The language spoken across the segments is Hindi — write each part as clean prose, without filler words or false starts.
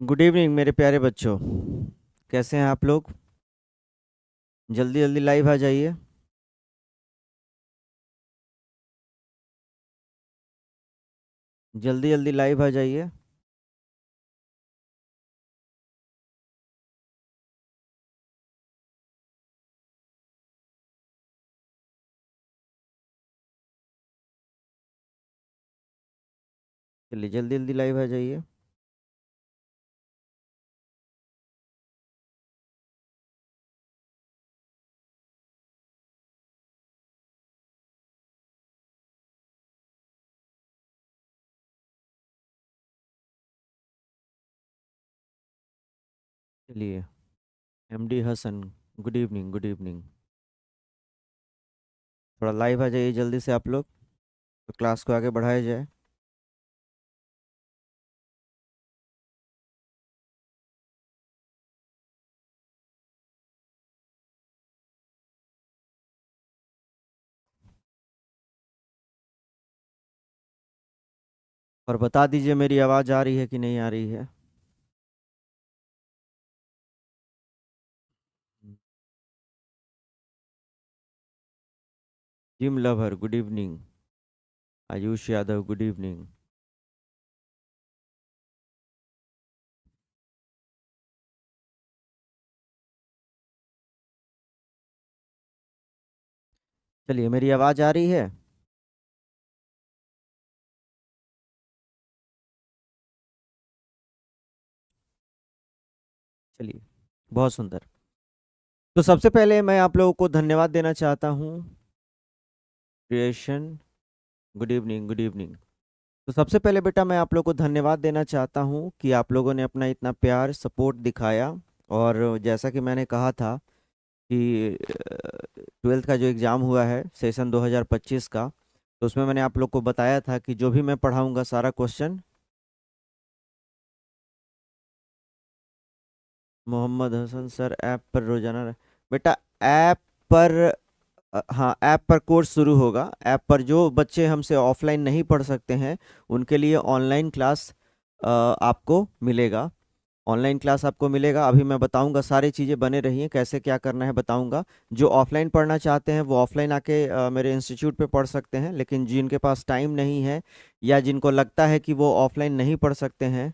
गुड इवनिंग मेरे प्यारे बच्चों। कैसे हैं आप लोग? जल्दी जल्दी लाइव आ जाइए। जल्दी जल्दी लाइव आ जाइए। चलिए जल्दी जल्दी लाइव आ जाइए। चलिए। MD Hasan. Good evening good evening. थोड़ा लाइव आ जाइए जल्दी से आप लोग, तो क्लास को आगे बढ़ाया जाए। और बता दीजिए मेरी आवाज़ आ रही है कि नहीं आ रही है। Gym lover good evening. Ayush Yadav good evening. चलिए मेरी आवाज़ आ रही है। चलिए, बहुत सुंदर। तो सबसे पहले मैं आप लोगों को धन्यवाद देना चाहता हूँ। Creation good evening good evening. तो सबसे पहले बेटा मैं आप लोगों को धन्यवाद देना चाहता हूँ कि आप लोगों ने अपना इतना प्यार सपोर्ट दिखाया। और जैसा कि मैंने कहा था कि 12th का जो एग्ज़ाम हुआ है सेशन 2025 का, तो उसमें मैंने आप लोग को बताया था कि जो भी मैं पढ़ाऊँगा सारा question. Mohammad Hasan sir app पर रोजाना बेटा ऐप पर हाँ, ऐप पर कोर्स शुरू होगा। ऐप पर जो बच्चे हमसे ऑफलाइन नहीं पढ़ सकते हैं उनके लिए ऑनलाइन क्लास आपको मिलेगा। ऑनलाइन क्लास आपको मिलेगा। अभी मैं बताऊंगा, सारी चीज़ें बने रहिए, कैसे क्या करना है बताऊंगा। जो ऑफलाइन पढ़ना चाहते हैं वो ऑफलाइन आके मेरे इंस्टीट्यूट पे पढ़ सकते हैं, लेकिन जिनके पास टाइम नहीं है या जिनको लगता है कि वो ऑफलाइन नहीं पढ़ सकते हैं,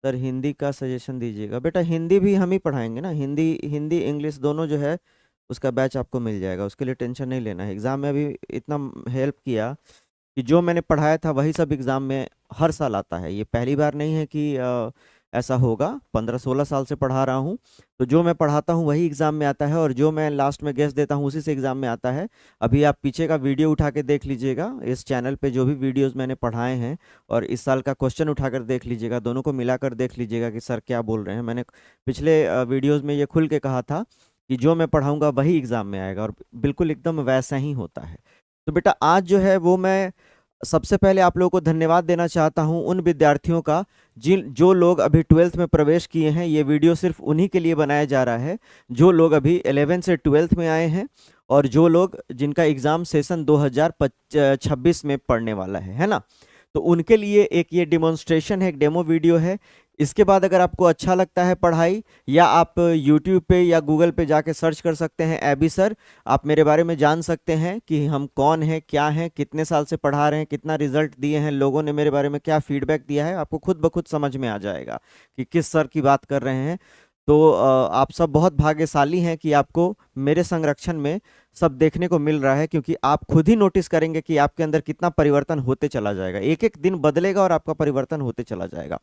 सर हिंदी का सजेशन दीजिएगा। बेटा हिंदी भी हम ही पढ़ाएंगे ना, हिंदी हिंदी इंग्लिश दोनों जो है उसका बैच आपको मिल जाएगा, उसके लिए टेंशन नहीं लेना है। एग्ज़ाम में अभी इतना हेल्प किया कि जो मैंने पढ़ाया था वही सब एग्ज़ाम में हर साल आता है। ये पहली बार नहीं है कि ऐसा होगा। 15-16 साल से पढ़ा रहा हूँ, तो जो मैं पढ़ाता हूँ वही एग्ज़ाम में आता है, और जो मैं लास्ट में गेस देता हूँ उसी से एग्ज़ाम में आता है। अभी आप पीछे का वीडियो उठा के देख लीजिएगा, इस चैनल पे जो भी वीडियोस मैंने पढ़ाए हैं, और इस साल का क्वेश्चन उठाकर देख लीजिएगा, दोनों को मिलाकर देख लीजिएगा कि सर क्या बोल रहे हैं। मैंने पिछले वीडियोज़ में ये खुल के कहा था कि जो मैं पढ़ाऊँगा वही एग्ज़ाम में आएगा, और बिल्कुल एकदम वैसा ही होता है। तो बेटा आज जो है वो मैं सबसे पहले आप लोगों को धन्यवाद देना चाहता हूं उन विद्यार्थियों का जिन जो लोग अभी 12th में प्रवेश किए हैं। ये वीडियो सिर्फ उन्हीं के लिए बनाया जा रहा है जो लोग अभी 11th से 12th में आए हैं, और जो लोग जिनका एग्ज़ाम सेशन 2026 में पढ़ने वाला है ना। तो उनके लिए एक ये डिमॉन्स्ट्रेशन है, एक डेमो वीडियो है। इसके बाद अगर आपको अच्छा लगता है पढ़ाई, या आप यूट्यूब पे या गूगल पे जाके सर्च कर सकते हैं एबी सर, आप मेरे बारे में जान सकते हैं कि हम कौन हैं, क्या हैं, कितने साल से पढ़ा रहे हैं, कितना रिजल्ट दिए हैं, लोगों ने मेरे बारे में क्या फीडबैक दिया है। आपको खुद ब खुद समझ में आ जाएगा कि किस सर की बात कर रहे हैं। तो आप सब बहुत भाग्यशाली हैं कि आपको मेरे संरक्षण में सब देखने को मिल रहा है, क्योंकि आप खुद ही नोटिस करेंगे कि आपके अंदर कितना परिवर्तन होते चला जाएगा। एक एक दिन बदलेगा और आपका परिवर्तन होते चला जाएगा।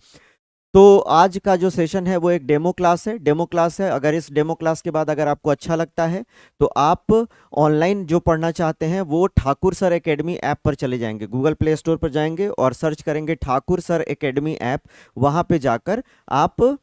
तो आज का जो सेशन है वो एक डेमो क्लास है, डेमो क्लास है। अगर इस डेमो क्लास के बाद अगर आपको अच्छा लगता है तो आप ऑनलाइन जो पढ़ना चाहते हैं वो ठाकुर सर एकेडमी ऐप पर चले जाएंगे, गूगल प्ले स्टोर पर जाएंगे और सर्च करेंगे ठाकुर सर एकेडमी ऐप। वहाँ पे जाकर आप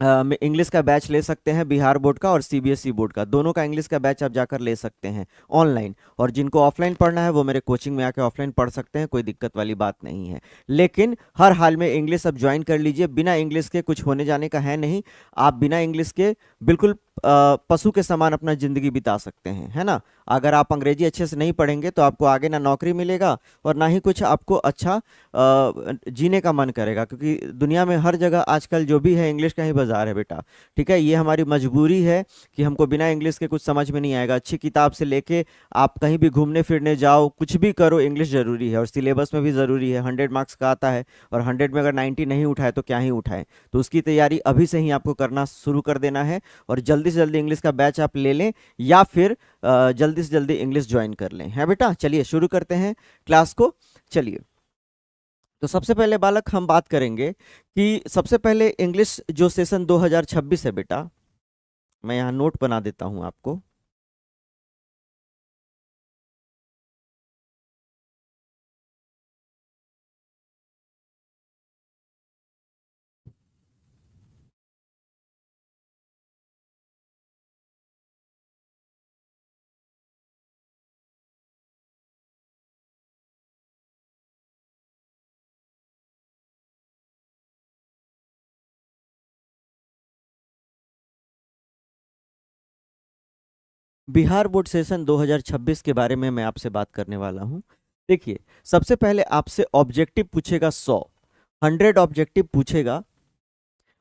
इंग्लिश का बैच ले सकते हैं, बिहार बोर्ड का और सीबीएसई बोर्ड का, दोनों का इंग्लिश का बैच आप जाकर ले सकते हैं ऑनलाइन। और जिनको ऑफलाइन पढ़ना है वो मेरे कोचिंग में आके ऑफलाइन पढ़ सकते हैं, कोई दिक्कत वाली बात नहीं है। लेकिन हर हाल में इंग्लिश अब ज्वाइन कर लीजिए, बिना इंग्लिश के कुछ होने जाने का है नहीं। आप बिना इंग्लिश के बिल्कुल पशु के समान अपना ज़िंदगी बिता सकते हैं, है ना। अगर आप अंग्रेजी अच्छे से नहीं पढ़ेंगे तो आपको आगे ना नौकरी मिलेगा और ना ही कुछ आपको अच्छा जीने का मन करेगा, क्योंकि दुनिया में हर जगह आजकल जो भी है इंग्लिश का ही बाजार है बेटा। ठीक है, ये हमारी मजबूरी है कि हमको बिना इंग्लिश के कुछ समझ में नहीं आएगा। अच्छी किताब से लेके आप कहीं भी घूमने फिरने जाओ, कुछ भी करो, इंग्लिश ज़रूरी है और सिलेबस में भी ज़रूरी है। 100 मार्क्स का आता है और 100 में अगर 90 नहीं उठाए तो क्या ही उठाए। तो उसकी तैयारी अभी से ही आपको करना शुरू कर देना है और जल्दी से जल्दी इंग्लिश का बैच आप ले लें या फिर जल्दी से जल्दी इंग्लिश ज्वाइन कर लें, है बेटा। चलिए शुरू करते हैं क्लास को। चलिए, तो सबसे पहले बालक हम बात करेंगे कि सबसे पहले इंग्लिश जो सेशन 2026 है बेटा, मैं यहाँ नोट बना देता हूँ आपको। बिहार बोर्ड सेशन 2026 के बारे में मैं आपसे बात करने वाला हूँ। देखिए, सबसे पहले आपसे ऑब्जेक्टिव पूछेगा 100 ऑब्जेक्टिव पूछेगा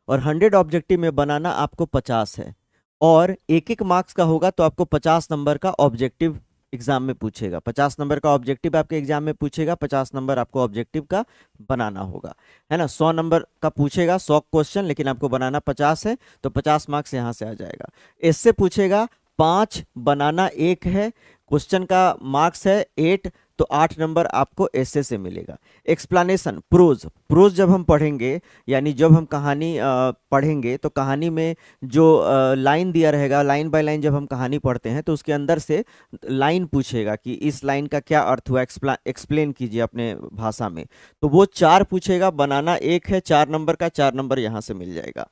और 100 ऑब्जेक्टिव में बनाना आपको 50 है और एक एक मार्क्स का होगा, तो आपको 50 नंबर का ऑब्जेक्टिव एग्जाम में पूछेगा। 50 नंबर का ऑब्जेक्टिव आपके एग्जाम में पूछेगा, 50 नंबर आपको ऑब्जेक्टिव का बनाना होगा, है ना। 100 नंबर का पूछेगा, 100 क्वेश्चन, लेकिन आपको बनाना 50 है, तो 50 मार्क्स यहाँ से आ जाएगा। इससे पूछेगा 5, बनाना 1 है, क्वेश्चन का मार्क्स है 8, तो 8 नंबर आपको ऐसे से मिलेगा। एक्सप्लेनेशन, प्रोज, प्रोज जब हम पढ़ेंगे यानी जब हम कहानी पढ़ेंगे तो कहानी में जो लाइन दिया रहेगा, लाइन बाय लाइन जब हम कहानी पढ़ते हैं तो उसके अंदर से लाइन पूछेगा कि इस लाइन का क्या अर्थ हुआ, एक्सप्लेन कीजिए अपने भाषा में। तो वो 4 पूछेगा, बनाना 1 है, 4 नंबर का, 4 नंबर यहाँ से मिल जाएगा।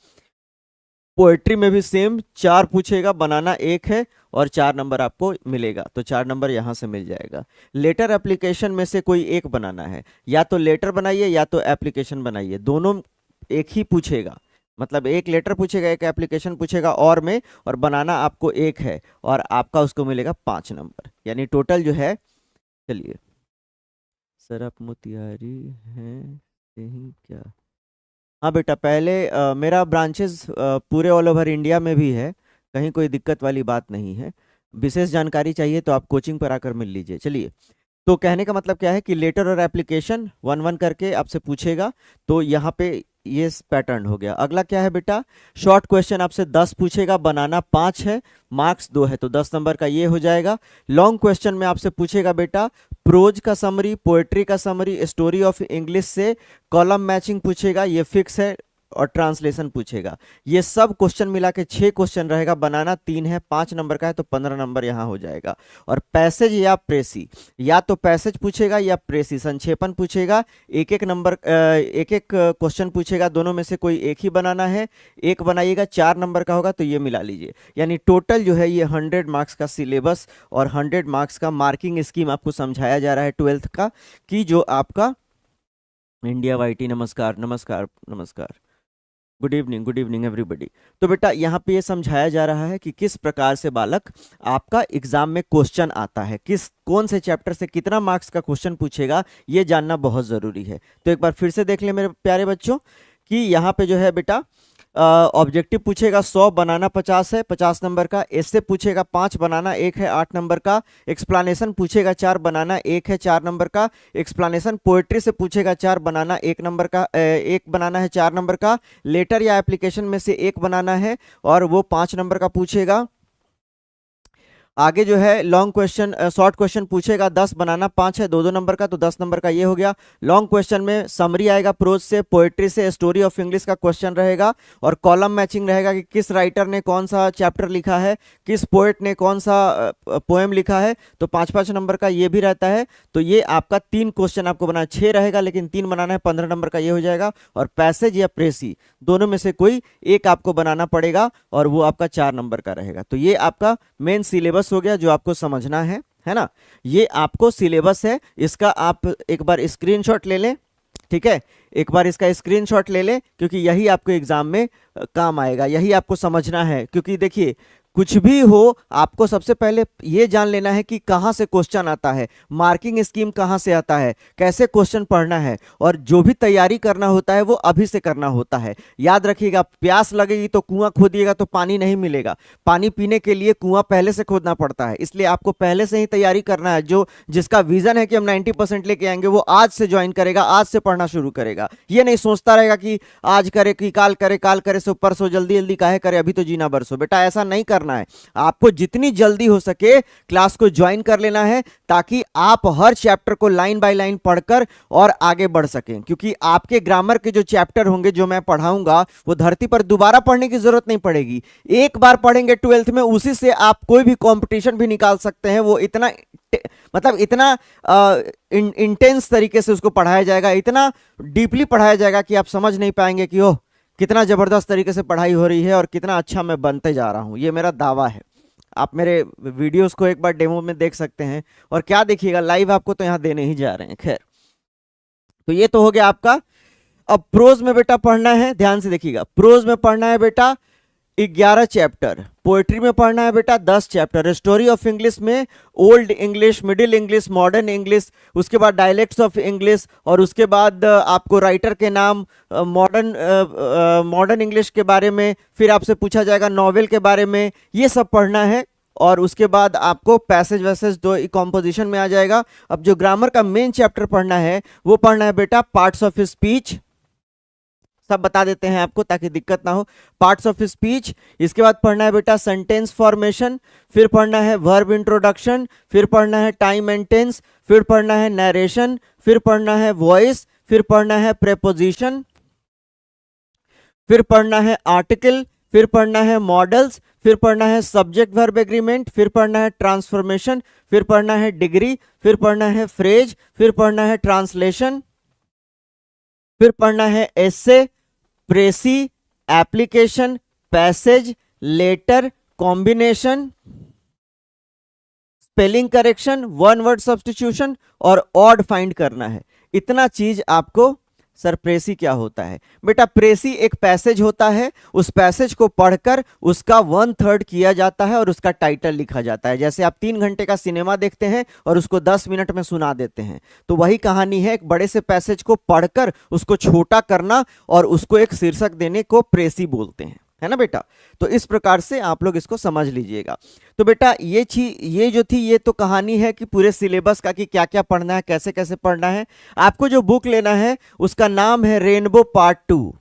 पोएट्री में भी सेम 4 पूछेगा, बनाना 1 है और 4 नंबर आपको मिलेगा, तो 4 नंबर यहाँ से मिल जाएगा। लेटर एप्लीकेशन में से कोई एक बनाना है, या तो लेटर बनाइए या तो एप्लीकेशन बनाइए, दोनों एक ही पूछेगा। मतलब एक लेटर पूछेगा, एक एप्लीकेशन पूछेगा और बनाना आपको 1 है और आपका उसको मिलेगा 5 नंबर, यानी टोटल जो है। चलिए सर, आप मोतिहारी हैं यही क्या? हाँ बेटा, पहले मेरा ब्रांचेस पूरे ऑल ओवर इंडिया में भी है, कहीं कोई दिक्कत वाली बात नहीं है। विशेष जानकारी चाहिए तो आप कोचिंग पर आकर मिल लीजिए। चलिए, तो कहने का मतलब क्या है कि लेटर और एप्लीकेशन 1-1 करके आपसे पूछेगा, तो यहाँ पे ये पैटर्न हो गया। अगला क्या है बेटा, शॉर्ट क्वेश्चन आपसे 10 पूछेगा, बनाना 5 है, मार्क्स 2 है, तो 10 नंबर का ये हो जाएगा। लॉन्ग क्वेश्चन में आपसे पूछेगा बेटा प्रोज का समरी, पोएट्री का समरी, स्टोरी ऑफ इंग्लिश से कॉलम मैचिंग पूछेगा, ये फिक्स है, और ट्रांसलेशन पूछेगा। ये सब क्वेश्चन मिला के 6 क्वेश्चन रहेगा, बनाना 3 है, 5 नंबर का है, तो 15 नंबर यहाँ हो जाएगा। और पैसेज या प्रेसी, या तो पैसेज पूछेगा या प्रेसी, संक्षेपण पूछेगा, एक एक नंबर एक एक क्वेश्चन पूछेगा, दोनों में से कोई एक ही बनाना है, एक बनाइएगा, 4 नंबर का होगा, तो ये मिला लीजिए। यानी टोटल जो है ये 100 मार्क्स का सिलेबस और 100 मार्क्स का मार्किंग स्कीम आपको समझाया जा रहा है 12th का, कि जो आपका इंडिया वाईटी, नमस्कार नमस्कार नमस्कार, गुड इवनिंग एवरीबॉडी। तो बेटा यहाँ पे ये समझाया जा रहा है कि किस प्रकार से बालक आपका एग्जाम में क्वेश्चन आता है, किस कौन से चैप्टर से कितना मार्क्स का क्वेश्चन पूछेगा, ये जानना बहुत ज़रूरी है। तो एक बार फिर से देख लें मेरे प्यारे बच्चों कि यहाँ पे जो है बेटा ऑब्जेक्टिव पूछेगा 100, बनाना 50 है, 50 नंबर का। ऐसे पूछेगा 5, बनाना 1 है, 8 नंबर का। एक्सप्लेनेशन पूछेगा 4, बनाना 1 है, 4 नंबर का। एक्सप्लेनेशन पोएट्री से पूछेगा 4, बनाना 1 नंबर का, 1 बनाना है, 4 नंबर का। लेटर या एप्लीकेशन में से 1 बनाना है और वो 5 नंबर का पूछेगा। आगे जो है लॉन्ग क्वेश्चन शॉर्ट क्वेश्चन पूछेगा, 10 बनाना, 5 है 2 नंबर का, तो 10 नंबर का ये हो गया। लॉन्ग क्वेश्चन में समरी आएगा, प्रोज से, पोएट्री से, स्टोरी ऑफ इंग्लिश का क्वेश्चन रहेगा, और कॉलम मैचिंग रहेगा कि किस राइटर ने कौन सा चैप्टर लिखा है, किस पोएट ने कौन सा पोएम लिखा है, तो 5-5 नंबर का ये भी रहता है। तो ये आपका 3 क्वेश्चन आपको बनाना, 6 रहेगा लेकिन 3 बनाना है, 15 नंबर का ये हो जाएगा। और पैसेज या प्रेसी दोनों में से कोई एक आपको बनाना पड़ेगा, और वो आपका 4 नंबर का रहेगा। तो ये आपका मेन सिलेबस हो गया जो आपको समझना है ना। ये आपको सिलेबस है, इसका आप एक बार स्क्रीनशॉट ले लें, ठीक है, एक बार इसका स्क्रीनशॉट ले लें, क्योंकि यही आपको एग्जाम में काम आएगा, यही आपको समझना है। क्योंकि देखिए कुछ भी हो, आपको सबसे पहले ये जान लेना है कि कहाँ से क्वेश्चन आता है, मार्किंग स्कीम कहाँ से आता है, कैसे क्वेश्चन पढ़ना है, और जो भी तैयारी करना होता है वो अभी से करना होता है। याद रखिएगा, प्यास लगेगी तो कुआं खोदिएगा तो पानी नहीं मिलेगा, पानी पीने के लिए कुआं पहले से खोदना पड़ता है। इसलिए आपको पहले से ही तैयारी करना है। जो जिसका विजन है कि हम 90% लेके आएंगे, वो आज से ज्वाइन करेगा, आज से पढ़ना शुरू करेगा। ये नहीं सोचता रहेगा कि आज करे कि काल करे, काल करे सो परसों, जल्दी जल्दी काहे करे, अभी तो जीना बरसो। बेटा ऐसा नहीं करना है, आपको जितनी जल्दी हो सके क्लास को ज्वाइन कर लेना है, ताकि आप हर चैप्टर को लाइन बाय लाइन पढ़कर और आगे बढ़ सकें। क्योंकि आपके ग्रामर के जो चैप्टर होंगे जो मैं पढ़ाऊंगा, वो धरती पर दोबारा पढ़ने की जरूरत नहीं पड़ेगी। एक बार पढ़ेंगे 12th में, उसी से आप कोई भी कंपटीशन भी निकाल सकते हैं। वो इतना मतलब इतना इंटेंस तरीके से उसको पढ़ाया जाएगा, इतना डीपली पढ़ाया जाएगा कि आप समझ नहीं पाएंगे कि ओह कितना जबरदस्त तरीके से पढ़ाई हो रही है और कितना अच्छा मैं बनते जा रहा हूं। ये मेरा दावा है। आप मेरे वीडियोस को एक बार डेमो में देख सकते हैं, और क्या देखिएगा, लाइव आपको तो यहां देने ही जा रहे हैं। खैर, तो ये तो हो गया आपका। अब प्रोज में बेटा पढ़ना है, ध्यान से देखिएगा, प्रोज में पढ़ना है बेटा 11 चैप्टर, पोएट्री में पढ़ना है बेटा 10 चैप्टर, स्टोरी ऑफ इंग्लिश में old English, middle English, modern English, उसके बाद डायलेक्ट्स ऑफ इंग्लिश, और उसके बाद आपको राइटर के नाम, मॉडर्न इंग्लिश के बारे में, फिर आपसे पूछा जाएगा नॉवेल के बारे में, ये सब पढ़ना है। और उसके बाद आपको पैसेज वैसेज दो कॉम्पोजिशन में आ जाएगा। अब जो ग्रामर का मेन चैप्टर पढ़ना है, वो पढ़ना है बेटा पार्ट्स ऑफ स्पीच, सब बता देते हैं आपको ताकि दिक्कत ना हो। पार्ट्स ऑफ स्पीच, इसके बाद पढ़ना है बेटा सेंटेंस फॉर्मेशन, फिर पढ़ना है वर्ब इंट्रोडक्शन, फिर पढ़ना है टाइम एंड टेंस, फिर पढ़ना है नरेशन, फिर पढ़ना है वॉइस, फिर पढ़ना है प्रेपोजिशन, फिर पढ़ना है आर्टिकल, फिर पढ़ना है मॉडल्स, फिर पढ़ना है सब्जेक्ट वर्ब एग्रीमेंट, फिर पढ़ना है ट्रांसफॉर्मेशन, फिर पढ़ना है डिग्री, फिर पढ़ना है फ्रेज, फिर पढ़ना है ट्रांसलेशन, फिर पढ़ना है essay, precis, application, passage, letter, combination, spelling correction, one word substitution, और ऑड फाइंड करना है। इतना चीज आपको। सर प्रेसी क्या होता है? बेटा प्रेसी एक पैसेज होता है, उस पैसेज को पढ़कर उसका 1/3 किया जाता है और उसका टाइटल लिखा जाता है। जैसे आप 3 घंटे का सिनेमा देखते हैं और उसको 10 मिनट में सुना देते हैं, तो वही कहानी है, एक बड़े से पैसेज को पढ़कर उसको छोटा करना और उसको एक शीर्षक देने को प्रेसी बोलते हैं, है ना बेटा। तो इस प्रकार से आप लोग इसको समझ लीजिएगा। तो बेटा ये जो थी ये तो कहानी है कि पूरे सिलेबस का कि क्या क्या पढ़ना है, कैसे कैसे पढ़ना है। आपको जो बुक लेना है उसका नाम है रेनबो पार्ट 2,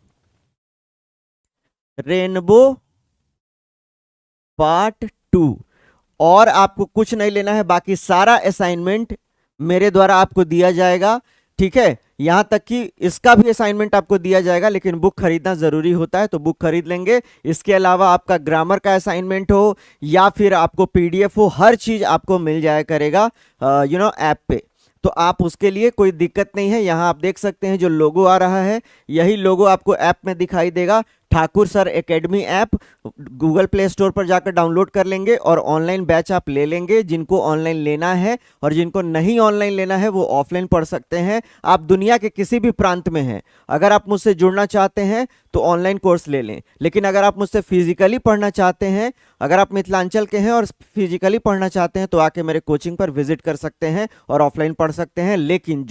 रेनबो पार्ट 2। और आपको कुछ नहीं लेना है, बाकी सारा असाइनमेंट मेरे द्वारा आपको दिया जाएगा, ठीक है। यहां तक कि इसका भी असाइनमेंट आपको दिया जाएगा, लेकिन बुक खरीदना जरूरी होता है, तो बुक खरीद लेंगे। इसके अलावा आपका ग्रामर का असाइनमेंट हो या फिर आपको पीडीएफ हो, हर चीज आपको मिल जाया करेगा ऐप पे। तो आप उसके लिए कोई दिक्कत नहीं है। यहाँ आप देख सकते हैं जो लोगो आ रहा है, यही लोगो आपको ऐप में दिखाई देगा। Thakur sir academy app Google play store पर जाकर डाउनलोड कर लेंगे और ऑनलाइन बैच आप ले लेंगे। जिनको ऑनलाइन लेना है और जिनको नहीं ऑनलाइन लेना है वो ऑफलाइन पढ़ सकते हैं। आप दुनिया के किसी भी प्रांत में हैं, अगर आप मुझसे जुड़ना चाहते हैं तो ऑनलाइन कोर्स ले लें। लेकिन अगर आप मुझसे फिजिकली पढ़ना चाहते हैं, अगर आप मिथिलांचल के हैं और फिजिकली पढ़ना चाहते हैं, तो आके मेरे कोचिंग पर विजिट कर सकते हैं और ऑफलाइन पढ़ सकते हैं। लेकिन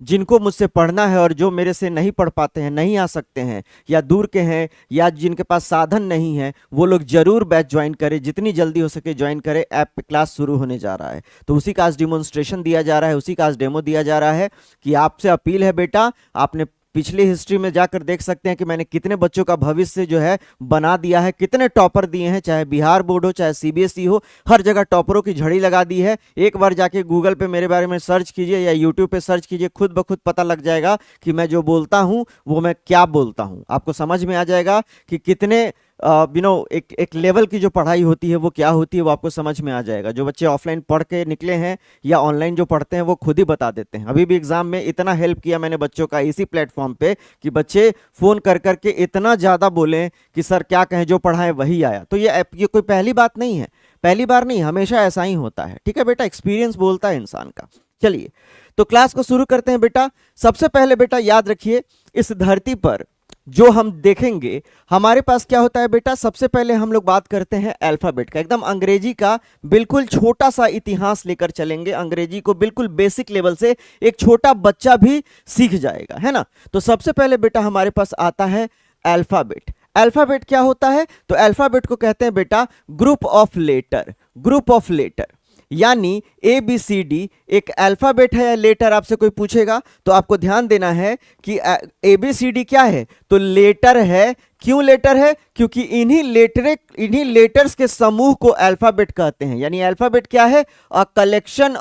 जिनको मुझसे पढ़ना है और जो मेरे से नहीं पढ़ पाते हैं, नहीं आ सकते हैं, या दूर के हैं, या जिनके पास साधन नहीं है, वो लोग जरूर बैच ज्वाइन करें, जितनी जल्दी हो सके ज्वाइन करें। ऐप पे क्लास शुरू होने जा रहा है, तो उसी का आज डिमॉन्स्ट्रेशन दिया जा रहा है, उसी का आज डेमो दिया जा रहा है कि आपसे अपील है बेटा, आपने पिछली हिस्ट्री में जाकर देख सकते हैं कि मैंने कितने बच्चों का भविष्य जो है बना दिया है, कितने टॉपर दिए हैं, चाहे बिहार बोर्ड हो चाहे सीबीएसई हो, हर जगह टॉपरों की झड़ी लगा दी है। एक बार जाके गूगल पे मेरे बारे में सर्च कीजिए या यूट्यूब पे सर्च कीजिए, खुद ब खुद पता लग जाएगा कि मैं जो बोलता हूं वो मैं क्या बोलता हूं। आपको समझ में आ जाएगा कि कितने एक लेवल की जो पढ़ाई होती है वो क्या होती है, वो आपको समझ में आ जाएगा। जो बच्चे ऑफलाइन पढ़ के निकले हैं या ऑनलाइन जो पढ़ते हैं वो खुद ही बता देते हैं। अभी भी एग्जाम में इतना हेल्प किया मैंने बच्चों का इसी प्लेटफॉर्म पे कि बच्चे फोन कर करके इतना ज्यादा बोले कि सर क्या कहें, जो पढ़ाएं वही आया। तो ये कोई पहली बात नहीं है, पहली बार नहीं, हमेशा ऐसा ही होता है। ठीक है बेटा, एक्सपीरियंस बोलता है इंसान का। चलिए तो क्लास को शुरू करते हैं बेटा। सबसे पहले बेटा याद रखिए, इस धरती पर जो हम देखेंगे हमारे पास क्या होता है बेटा। सबसे पहले हम लोग बात करते हैं अल्फाबेट का, एकदम अंग्रेजी का बिल्कुल छोटा सा इतिहास लेकर चलेंगे। अंग्रेजी को बिल्कुल बेसिक लेवल से एक छोटा बच्चा भी सीख जाएगा, है ना। तो सबसे पहले बेटा हमारे पास आता है अल्फाबेट। अल्फाबेट क्या होता है? तो अल्फाबेट को कहते हैं बेटा group of letter. Group of letter यानी ए बी सी डी एक अल्फाबेट है या लेटर, आपसे कोई पूछेगा तो आपको ध्यान देना है कि ए बी सी डी क्या है, तो लेटर है। क्यों लेटर है? क्योंकि इन्हीं लेटर्स के समूह को अल्फाबेट कहते हैं। यानी अल्फाबेट क्या है? अ कलेक्शन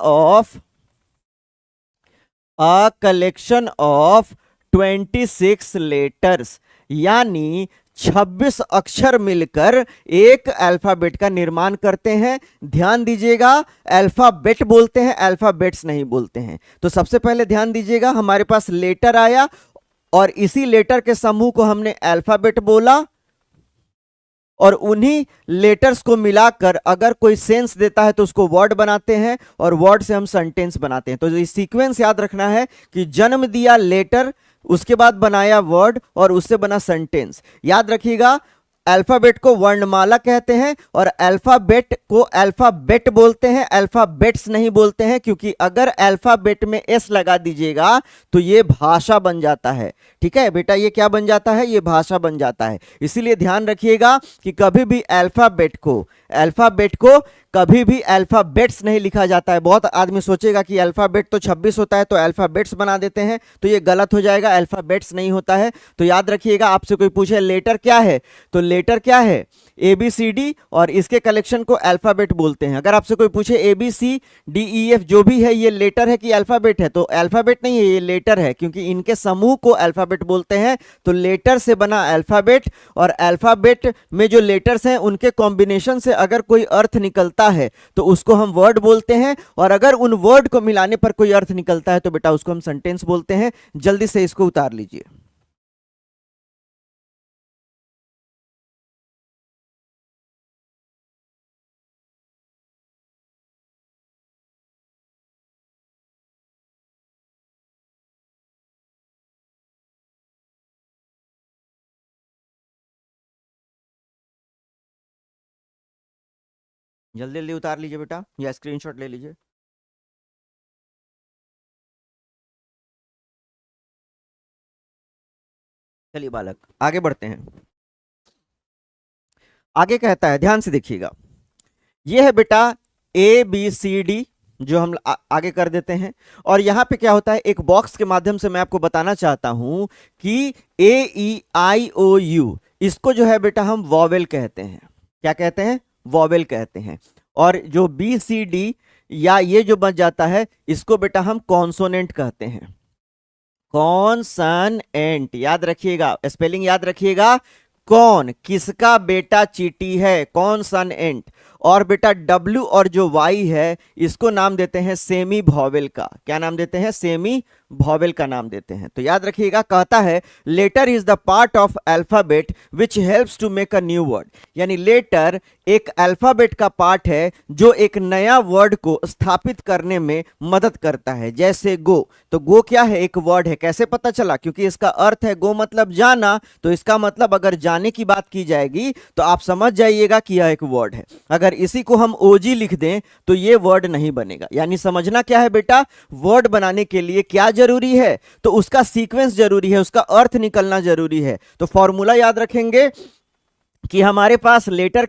ऑफ 26 लेटर्स, यानी 26 अक्षर मिलकर एक अल्फाबेट का निर्माण करते हैं। ध्यान दीजिएगा, अल्फाबेट बोलते हैं, अल्फाबेट्स नहीं बोलते हैं। तो सबसे पहले ध्यान दीजिएगा, हमारे पास लेटर आया और इसी लेटर के समूह को हमने अल्फाबेट बोला, और उन्हीं लेटर्स को मिलाकर अगर कोई सेंस देता है तो उसको वर्ड बनाते हैं, और वर्ड से हम सेंटेंस बनाते हैं। तो इस सीक्वेंस याद रखना है कि जन्म दिया लेटर, उसके बाद बनाया वर्ड, और उससे बना सेंटेंस। याद रखिएगा, अल्फाबेट को वर्णमाला कहते हैं और अल्फाबेट को अल्फाबेट बोलते हैं, अल्फाबेट्स नहीं बोलते हैं। क्योंकि अगर अल्फाबेट में एस लगा दीजिएगा तो ये भाषा बन जाता है। ठीक है बेटा, ये क्या बन जाता है? ये भाषा बन जाता है। इसीलिए ध्यान रखिएगा कि कभी भी अल्फाबेट को कभी भी अल्फाबेट्स नहीं लिखा जाता है। बहुत आदमी सोचेगा कि अल्फाबेट तो 26 होता है तो अल्फाबेट्स बना देते हैं, तो ये गलत हो जाएगा। अल्फाबेट्स नहीं होता है। तो याद रखिएगा, आपसे कोई पूछे लेटर क्या है, तो लेटर क्या है? ए बी सी डी, और इसके कलेक्शन को अल्फाबेट बोलते हैं। अगर आपसे कोई पूछे A B C D E F जो भी है ये लेटर है कि अल्फाबेट है, तो अल्फाबेट नहीं है, ये लेटर है, क्योंकि इनके समूह को अल्फाबेट बोलते हैं। तो लेटर से बना अल्फाबेट, और अल्फाबेट में जो लेटर्स हैं उनके कॉम्बिनेशन से अगर कोई अर्थ निकलता है तो उसको हम वर्ड बोलते हैं, और अगर उन वर्ड को मिलाने पर कोई अर्थ निकलता है तो बेटा उसको हम सेंटेंस बोलते हैं। जल्दी से इसको उतार लीजिए। जल्दी जल्दी उतार लीजिए बेटा, या स्क्रीनशॉट ले लीजिए। चलिए बालक, आगे बढ़ते हैं। आगे कहता है, ध्यान से देखिएगा, ये है बेटा ए बी सी डी, जो हम आगे कर देते हैं। और यहां पे क्या होता है, एक बॉक्स के माध्यम से मैं आपको बताना चाहता हूं कि ए ई आई ओ यू, इसको जो है बेटा हम वॉवेल कहते हैं। क्या कहते हैं? वॉवेल कहते हैं। और जो बी सी डी या ये जो बच जाता है, इसको बेटा हम कॉन्सोनेंट कहते हैं। कॉन्सोनेंट, याद रखिएगा, स्पेलिंग याद रखिएगा। कौन, किसका बेटा चीटी है? कॉन्सोनेंट। और बेटा डब्ल्यू और जो वाई है इसको नाम देते हैं सेमी वॉवेल का। क्या नाम देते हैं? सेमी वॉवेल का नाम देते हैं। तो याद रखिएगा, कहता है letter is the part of alphabet which helps to make a new word. यानी लेटर एक अल्फाबेट का पार्ट है जो एक नया वर्ड को स्थापित करने में मदद करता है। जैसे गो, तो गो क्या है? एक वर्ड है। कैसे पता चला? क्योंकि इसका अर्थ है गो मतलब जाना, तो इसका मतलब अगर जाने की बात की जाएगी तो आप समझ जाइएगा कि यह एक वर्ड है। अगर इसी को हम ओजी लिख दें तो ये वर्ड नहीं बनेगा। यानी समझना क्या है बेटा, वर्ड बनाने के लिए क्या जरूरी है? तो उसका सीक्वेंस जरूरी है, उसका अर्थ निकलना जरूरी है। तो फॉर्मूला याद रखेंगे कि हमारे पास लेटर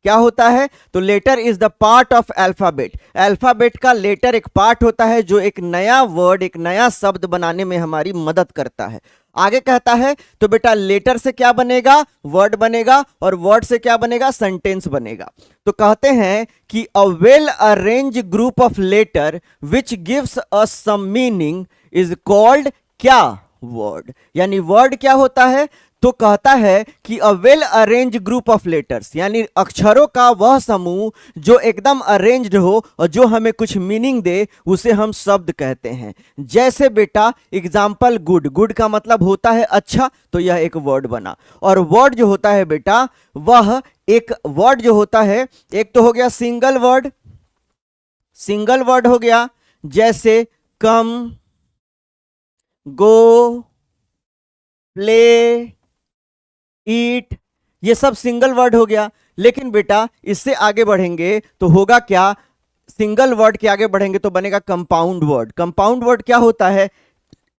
क्या होता है, तो letter is the part of alphabet. Alphabet का लेटर एक पार्ट होता है जो एक नया वर्ड, एक नया शब्द बनाने में हमारी मदद करता है। आगे कहता है तो बेटा लेटर से क्या बनेगा, वर्ड बनेगा, और वर्ड से क्या बनेगा, सेंटेंस बनेगा। तो कहते हैं कि a well arrange group of letter which gives us some meaning is called क्या, वर्ड। यानी वर्ड क्या होता है, तो कहता है कि a well arrange group of letters, यानी अक्षरों का वह समूह जो एकदम अरेंज्ड हो और जो हमें कुछ मीनिंग दे, उसे हम शब्द कहते हैं। जैसे बेटा एग्जाम्पल गुड, गुड का मतलब होता है अच्छा, तो यह एक वर्ड बना। और वर्ड जो होता है बेटा, वह एक वर्ड जो होता है, एक तो हो गया सिंगल वर्ड, सिंगल वर्ड हो गया, जैसे कम, गो, प्ले, ईट, ये सब सिंगल वर्ड हो गया। लेकिन बेटा इससे आगे बढ़ेंगे तो होगा क्या, सिंगल वर्ड के आगे बढ़ेंगे तो बनेगा कंपाउंड वर्ड। कंपाउंड वर्ड क्या होता है,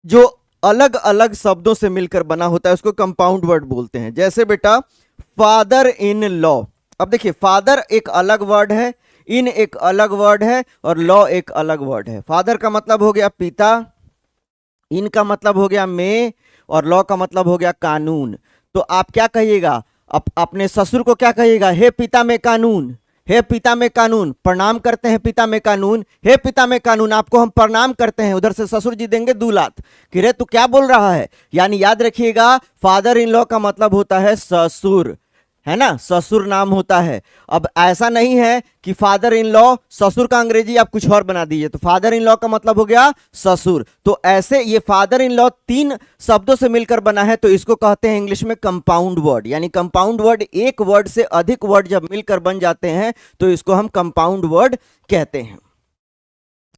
जो अलग अलग शब्दों से मिलकर बना होता है, उसको कंपाउंड वर्ड बोलते हैं। जैसे बेटा फादर इन लॉ, अब देखिए फादर एक अलग वर्ड है, इन एक अलग वर्ड है, और लॉ एक अलग वर्ड है। फादर का मतलब हो गया पिता, इन का मतलब हो गया में, और लॉ का मतलब हो गया कानून। तो आप क्या कहिएगा, अपने ससुर को क्या कहिएगा, हे पिता में कानून, हे पिता में कानून। प्रणाम करते हैं पिता में कानून, हे पिता में कानून, आपको हम प्रणाम करते हैं। उधर से ससुर जी देंगे दूलात कि रे तू क्या बोल रहा है। यानी याद रखिएगा, फादर इन लॉ का मतलब होता है ससुर, है ना, ससुर नाम होता है। अब ऐसा नहीं है कि फादर इन लॉ, ससुर का अंग्रेजी आप कुछ और बना दीजिए, तो फादर इन लॉ का मतलब हो गया ससुर। तो ऐसे ये फादर इन लॉ तीन शब्दों से मिलकर बना है, तो इसको कहते हैं इंग्लिश में कंपाउंड वर्ड। यानी कंपाउंड वर्ड, एक वर्ड से अधिक वर्ड जब मिलकर बन जाते हैं तो इसको हम कंपाउंड वर्ड कहते हैं।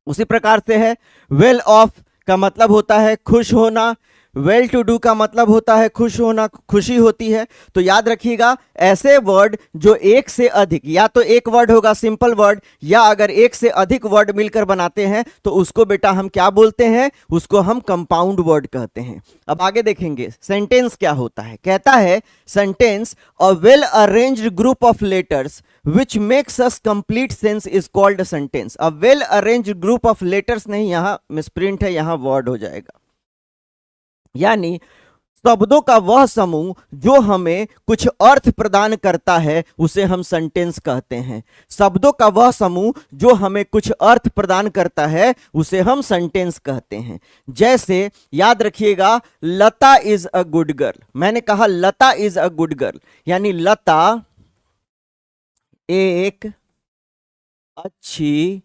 उसी प्रकार से है वेल ऑफ का मतलब होता है खुश होना, वेल टू डू का मतलब होता है खुश होना, खुशी होती है। तो याद रखिएगा, ऐसे वर्ड जो एक से अधिक, या तो एक वर्ड होगा सिंपल वर्ड, या अगर एक से अधिक वर्ड मिलकर बनाते हैं तो उसको बेटा हम क्या बोलते हैं, उसको हम कंपाउंड वर्ड कहते हैं। अब आगे देखेंगे सेंटेंस क्या होता है। कहता है sentence a well arranged group of letters which makes us complete sense is called a sentence। a well arranged group of letters नहीं, यहां मिसप्रिंट है, यहां वर्ड हो जाएगा। यानी शब्दों का वह समूह जो हमें कुछ अर्थ प्रदान करता है, उसे हम सेंटेंस कहते हैं। शब्दों का वह समूह जो हमें कुछ अर्थ प्रदान करता है, उसे हम सेंटेंस कहते हैं। जैसे याद रखिएगा, लता इज अ गुड गर्ल, मैंने कहा लता इज अ गुड गर्ल, यानी लता एक अच्छी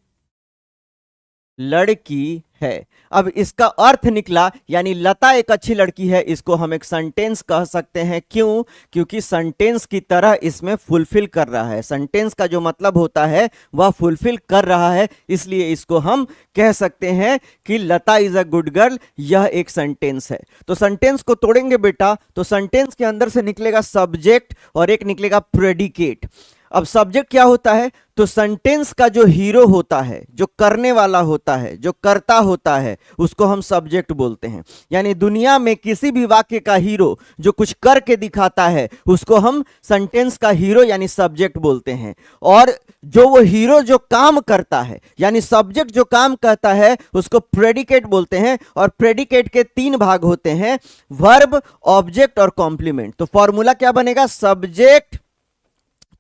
लड़की है। अब इसका अर्थ निकला, यानी लता एक अच्छी लड़की है, इसको हम एक सेंटेंस कह सकते हैं। क्यों, क्योंकि सेंटेंस की तरह इसमें फुलफिल कर रहा है, सेंटेंस का जो मतलब होता है वह फुलफिल कर रहा है, इसलिए इसको हम कह सकते हैं कि लता इज अ गुड गर्ल, यह एक सेंटेंस है। तो सेंटेंस को तोड़ेंगे बेटा, तो सेंटेंस के अंदर से निकलेगा सब्जेक्ट और एक निकलेगा प्रेडिकेट। अब सब्जेक्ट क्या होता है, तो सेंटेंस का जो हीरो होता है, जो करने वाला होता है, जो करता होता है, उसको हम सब्जेक्ट बोलते हैं। यानी दुनिया में किसी भी वाक्य का हीरो जो कुछ करके दिखाता है, उसको हम सेंटेंस का हीरो यानी सब्जेक्ट बोलते हैं। और जो वो हीरो जो काम करता है, यानी सब्जेक्ट जो काम करता है, उसको प्रेडिकेट बोलते हैं। और प्रेडिकेट के तीन भाग होते हैं, वर्ब, ऑब्जेक्ट और कॉम्प्लीमेंट। तो फॉर्मूला क्या बनेगा, सब्जेक्ट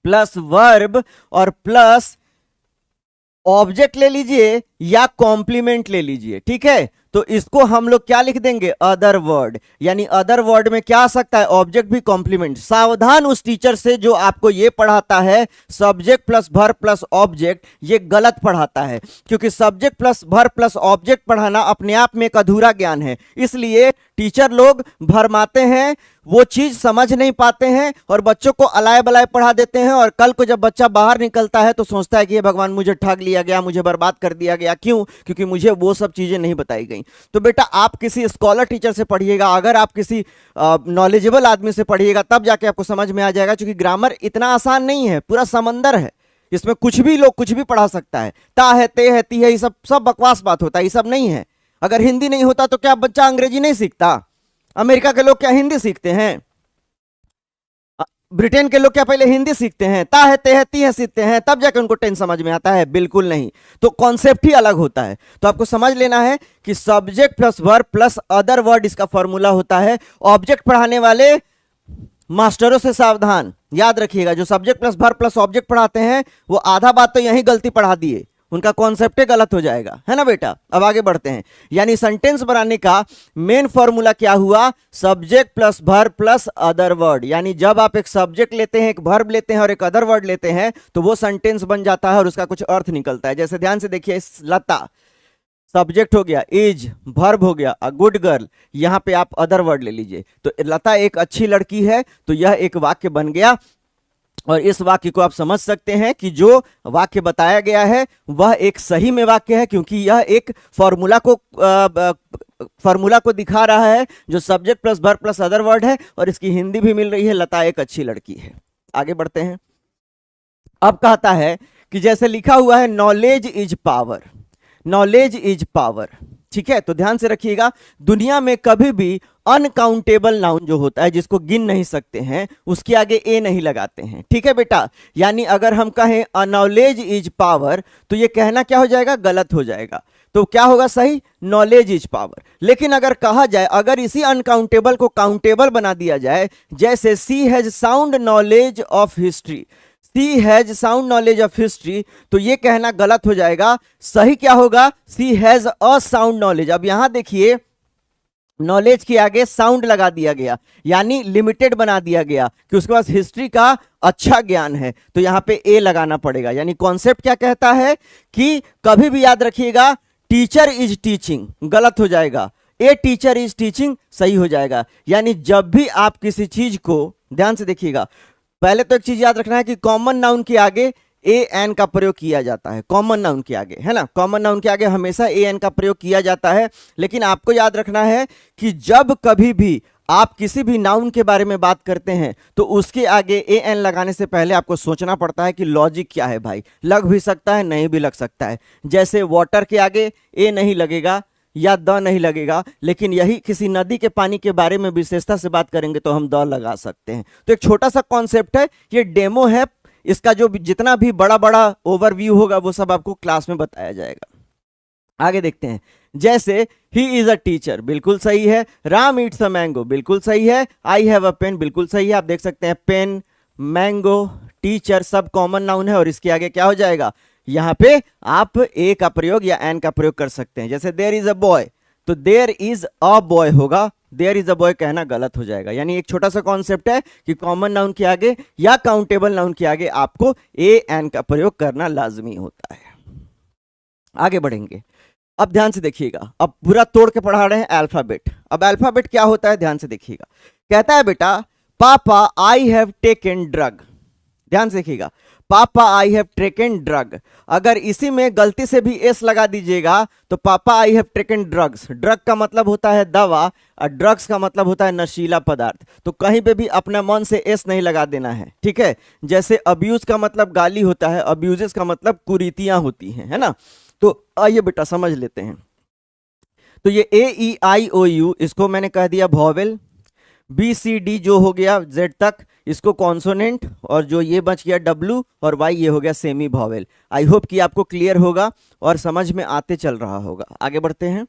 प्लस वर्ब और प्लस ऑब्जेक्ट ले लीजिए या कॉम्प्लीमेंट ले लीजिए, ठीक है। तो इसको हम लोग क्या लिख देंगे, अदर वर्ड। यानी अदर वर्ड में क्या आ सकता है, ऑब्जेक्ट भी कॉम्प्लीमेंट। सावधान उस टीचर से जो आपको ये पढ़ाता है subject plus verb plus object, ये गलत पढ़ाता है। क्योंकि subject plus verb plus object पढ़ाना अपने आप में एक अधूरा ज्ञान है, इसलिए टीचर लोग भरमाते हैं, वो चीज समझ नहीं पाते हैं और बच्चों को अलाय बलाय पढ़ा देते हैं। और कल को जब बच्चा बाहर निकलता है तो सोचता है कि ये भगवान मुझे ठग लिया गया, मुझे बर्बाद कर दिया गया। क्यों, क्योंकि मुझे वो सब चीजें नहीं बताई गई। तो बेटा आप किसी स्कॉलर टीचर से पढ़िएगा, अगर आप किसी नॉलेजेबल आदमी से पढ़िएगा, तब जाके आपको समझ में आ जाएगा। क्योंकि ग्रामर इतना आसान नहीं है, पूरा समंदर है, इसमें कुछ भी लोग कुछ भी पढ़ा सकता है। ता है, ते है, ती है, ये सब सब बकवास बात होता है, ये सब नहीं है। अगर हिंदी नहीं होता तो क्या बच्चा अंग्रेजी नहीं सीखता? अमेरिका के लोग क्या हिंदी सीखते हैं? ब्रिटेन के लोग क्या पहले हिंदी सीखते हैं, ता है ते है ती है सीखते हैं, तब जाकर उनको टेंस समझ में आता है? बिल्कुल नहीं। तो कॉन्सेप्ट ही अलग होता है। तो आपको समझ लेना है कि subject plus verb plus other word इसका फॉर्मूला होता है। ऑब्जेक्ट पढ़ाने वाले मास्टरों से सावधान, याद रखिएगा, जो subject plus verb plus object पढ़ाते हैं वो आधा बात तो यही गलती पढ़ा दिए, उनका कॉन्सेप्ट गलत हो जाएगा, है ना बेटा। अब आगे बढ़ते हैं। यानी सेंटेंस बनाने का मेन फॉर्मूला क्या हुआ? Subject plus verb plus other word. यानी जब आप एक सब्जेक्ट लेते हैं, एक वर्ब लेते हैं और एक अदर वर्ड लेते हैं तो वो सेंटेंस बन जाता है और उसका कुछ अर्थ निकलता है। जैसे ध्यान से देखिए, लता सब्जेक्ट हो गया, इज वर्ब हो गया, अ गुड गर्ल, यहां पे आप अदर वर्ड ले लीजिए तो लता एक अच्छी लड़की है, तो यह एक वाक्य बन गया। और इस वाक्य को आप समझ सकते हैं कि जो वाक्य बताया गया है वह एक सही में वाक्य है, क्योंकि यह एक फॉर्मूला को दिखा रहा है जो subject plus verb plus other word है, और इसकी हिंदी भी मिल रही है, लता एक अच्छी लड़की है। आगे बढ़ते हैं। अब कहता है कि जैसे लिखा हुआ है knowledge is power, knowledge is power, ठीक है। तो ध्यान से रखिएगा, दुनिया में कभी भी अनकाउंटेबल नाउन जो होता है जिसको गिन नहीं सकते हैं उसके आगे ए नहीं लगाते हैं, ठीक है बेटा। यानी अगर हम कहें अ नॉलेज इज पावर तो ये कहना क्या हो जाएगा? गलत हो जाएगा। तो क्या होगा सही? Knowledge is power. लेकिन अगर कहा जाए, अगर इसी अनकाउंटेबल को काउंटेबल बना दिया जाए, जैसे she has sound knowledge of history, she has sound knowledge of history, तो ये कहना गलत हो जाएगा। सही क्या होगा? She has a sound knowledge. अब यहां देखिए, नॉलेज के आगे साउंड लगा दिया गया, यानी लिमिटेड बना दिया गया कि उसके पास हिस्ट्री का अच्छा ज्ञान है, तो यहां पे ए लगाना पड़ेगा। यानी कॉन्सेप्ट क्या कहता है कि कभी भी याद रखिएगा, टीचर इज टीचिंग गलत हो जाएगा, ए टीचर इज टीचिंग सही हो जाएगा। यानी जब भी आप किसी चीज को, ध्यान से देखिएगा, पहले तो एक चीज याद रखना है कि कॉमन नाउन के आगे ए एन का प्रयोग किया जाता है, कॉमन नाउन के आगे, है ना, कॉमन नाउन के आगे हमेशा ए एन का प्रयोग किया जाता है। लेकिन आपको याद रखना है कि जब कभी भी आप किसी भी नाउन के बारे में बात करते हैं तो उसके आगे ए एन लगाने से पहले आपको सोचना पड़ता है कि लॉजिक क्या है भाई, लग भी सकता है नहीं भी लग सकता है। जैसे वाटर के आगे ए नहीं लगेगा या द नहीं लगेगा, लेकिन यही किसी नदी के पानी के बारे में विशेषता से बात करेंगे तो हम द लगा सकते हैं। तो एक छोटा सा कॉन्सेप्ट है, ये डेमो है, इसका जो जितना भी बड़ा बड़ा ओवरव्यू होगा वो सब आपको क्लास में बताया जाएगा। आगे देखते हैं। जैसे ही इज अ टीचर, बिल्कुल सही है। राम ईट्स अ मैंगो, बिल्कुल सही है। आई हैव अ पेन, बिल्कुल सही है। आप देख सकते हैं पेन, मैंगो, टीचर सब कॉमन नाउन है और इसके आगे क्या हो जाएगा? यहां पे आप ए का प्रयोग या एन का प्रयोग कर सकते हैं। जैसे देयर इज अ बॉय, तो देयर इज अ बॉय होगा, देयर इज अ बॉय कहना गलत हो जाएगा। यानी एक छोटा सा कॉन्सेप्ट है कि कॉमन नाउन के आगे या काउंटेबल नाउन के आगे आपको ए एन का प्रयोग करना लाजमी होता है। आगे बढ़ेंगे। अब ध्यान से देखिएगा, अब पूरा तोड़ के पढ़ा रहे हैं अल्फाबेट। अब अल्फाबेट क्या होता है ध्यान से देखिएगा। कहता है बेटा पापा आई हैव टेकन ड्रग, ध्यान से देखिएगा, पापा आई हैव टेकन ड्रग। अगर इसी में गलती से भी एस लगा दीजिएगा तो पापा I have taken drugs, drug का मतलब होता है दवा और ड्रग्स का मतलब होता है नशीला पदार्थ। तो कहीं पे भी अपना मन से एस नहीं लगा देना है, ठीक है। जैसे अब्यूज का मतलब गाली होता है, अब्यूजेस का मतलब कुरीतियां होती हैं, है ना। तो आइए बेटा समझ लेते हैं। तो ये ए ई आई ओ यू इसको मैंने कह दिया वॉवेल, बी सी डी जो हो गया जेड तक इसको कॉन्सोनेंट, और जो ये बच गया डब्ल्यू और वाई ये हो गया सेमी वॉवेल। आई होप कि आपको क्लियर होगा और समझ में आते चल रहा होगा। आगे बढ़ते हैं।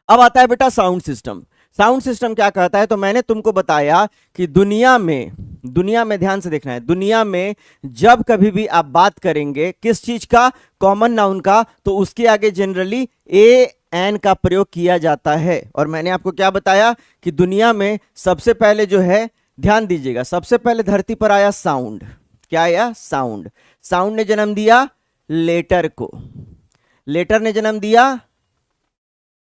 अब आता है बेटा साउंड सिस्टम। साउंड सिस्टम क्या कहता है? तो मैंने तुमको बताया कि दुनिया में ध्यान से देखना है, दुनिया में जब कभी भी आप बात करेंगे किस चीज का? कॉमन नाउन का, तो उसके आगे जनरली ए एन का प्रयोग किया जाता है। और मैंने आपको क्या बताया कि दुनिया में सबसे पहले जो है, ध्यान दीजिएगा, सबसे पहले धरती पर आया साउंड। क्या आया? साउंड। साउंड ने जन्म दिया लेटर को, लेटर ने जन्म दिया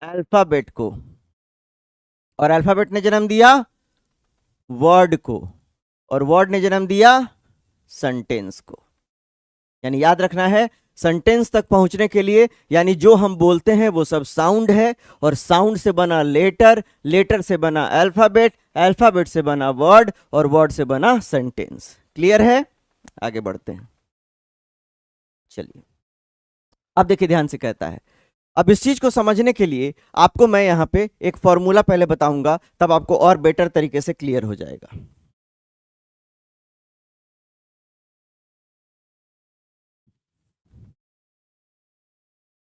अल्फाबेट को, और अल्फाबेट ने जन्म दिया वर्ड को, और वर्ड ने जन्म दिया सेंटेंस को। यानी याद रखना है, सेंटेंस तक पहुंचने के लिए यानी जो हम बोलते हैं वो सब साउंड है, और साउंड से बना लेटर, लेटर से बना अल्फाबेट, अल्फाबेट से बना वर्ड, और वर्ड से बना सेंटेंस। क्लियर है? आगे बढ़ते हैं। चलिए अब देखिए, ध्यान से कहता है। अब इस चीज को समझने के लिए आपको मैं यहां पे एक फॉर्मूला पहले बताऊंगा, तब आपको और बेटर तरीके से क्लियर हो जाएगा।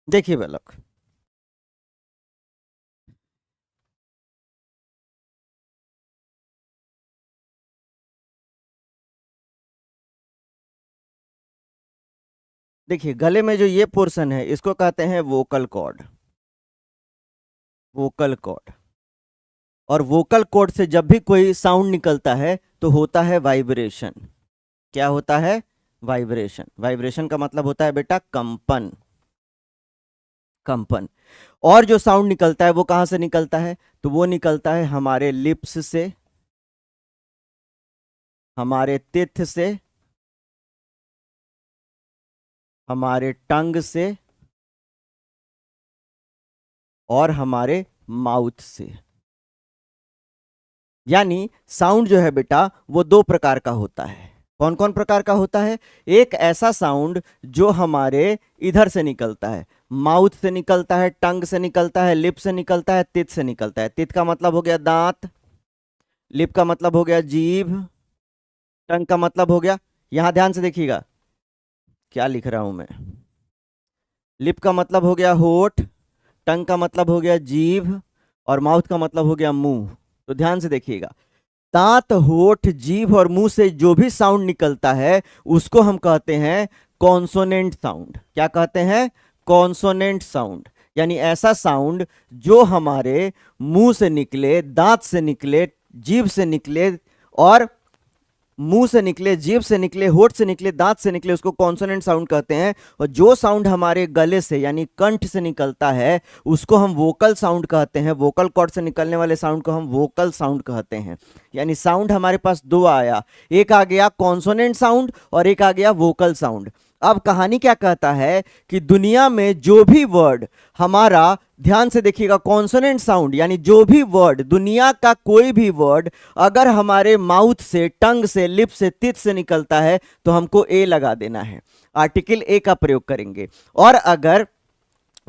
देखिए बालक, देखिए गले में जो ये पोर्शन है इसको कहते हैं वोकल कॉर्ड। Vocal cord. और वोकल कॉर्ड से जब भी कोई साउंड निकलता है तो होता है वाइब्रेशन। क्या होता है? वाइब्रेशन। वाइब्रेशन का मतलब होता है बेटा कंपन। कंपन। और जो साउंड निकलता है वो कहां से निकलता है? तो वो निकलता है हमारे लिप्स से, हमारे टिथ से, हमारे टंग से और हमारे माउथ से। यानी साउंड जो है बेटा वो दो प्रकार का होता है। कौन कौन प्रकार का होता है? एक ऐसा साउंड जो हमारे इधर से निकलता है, माउथ से निकलता है, टंग से निकलता है, लिप से निकलता है, तित से निकलता है। तित का मतलब हो गया दांत, लिप का मतलब हो गया जीभ, टंग का मतलब हो गया, यहां ध्यान से देखिएगा क्या लिख रहा हूं मैं। लिप का मतलब हो गया होठ, टंग का मतलब हो गया जीभ और माउथ का मतलब हो गया मुंह। तो ध्यान से देखिएगा, दांत, होठ, जीभ और मुंह से जो भी साउंड निकलता है उसको हम कहते हैं कॉन्सोनेंट साउंड। क्या कहते हैं? Consonant sound. यानी ऐसा साउंड जो हमारे मुंह से निकले, दांत से निकले, जीभ से निकले और मुंह से निकले, जीभ से निकले, होठ से निकले, दांत से निकले, उसको कॉन्सोनेंट साउंड कहते हैं। और जो साउंड हमारे गले से यानी कंठ से निकलता है उसको हम वोकल साउंड कहते हैं। वोकल कॉर्ड से निकलने वाले साउंड को हम वोकल साउंड कहते हैं। यानी साउंड हमारे पास दो आया, एक आ गया कॉन्सोनेंट साउंड और एक आ गया वोकल साउंड। अब कहानी क्या कहता है कि दुनिया में जो भी वर्ड हमारा, ध्यान से देखिएगा, कॉन्सोनेंट साउंड यानी जो भी वर्ड, दुनिया का कोई भी वर्ड अगर हमारे माउथ से, टंग से, लिप से, तित से निकलता है तो हमको ए लगा देना है, आर्टिकल ए का प्रयोग करेंगे। और अगर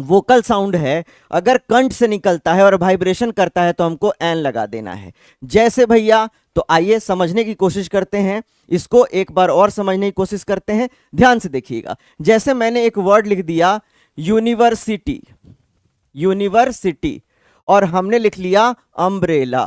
वोकल साउंड है, अगर कंठ से निकलता है और वाइब्रेशन करता है तो हमको एन लगा देना है। जैसे भैया, तो आइए समझने की कोशिश करते हैं, इसको एक बार और समझने की कोशिश करते हैं। ध्यान से देखिएगा, जैसे मैंने एक वर्ड लिख दिया यूनिवर्सिटी, यूनिवर्सिटी, और हमने लिख लिया अम्ब्रेला,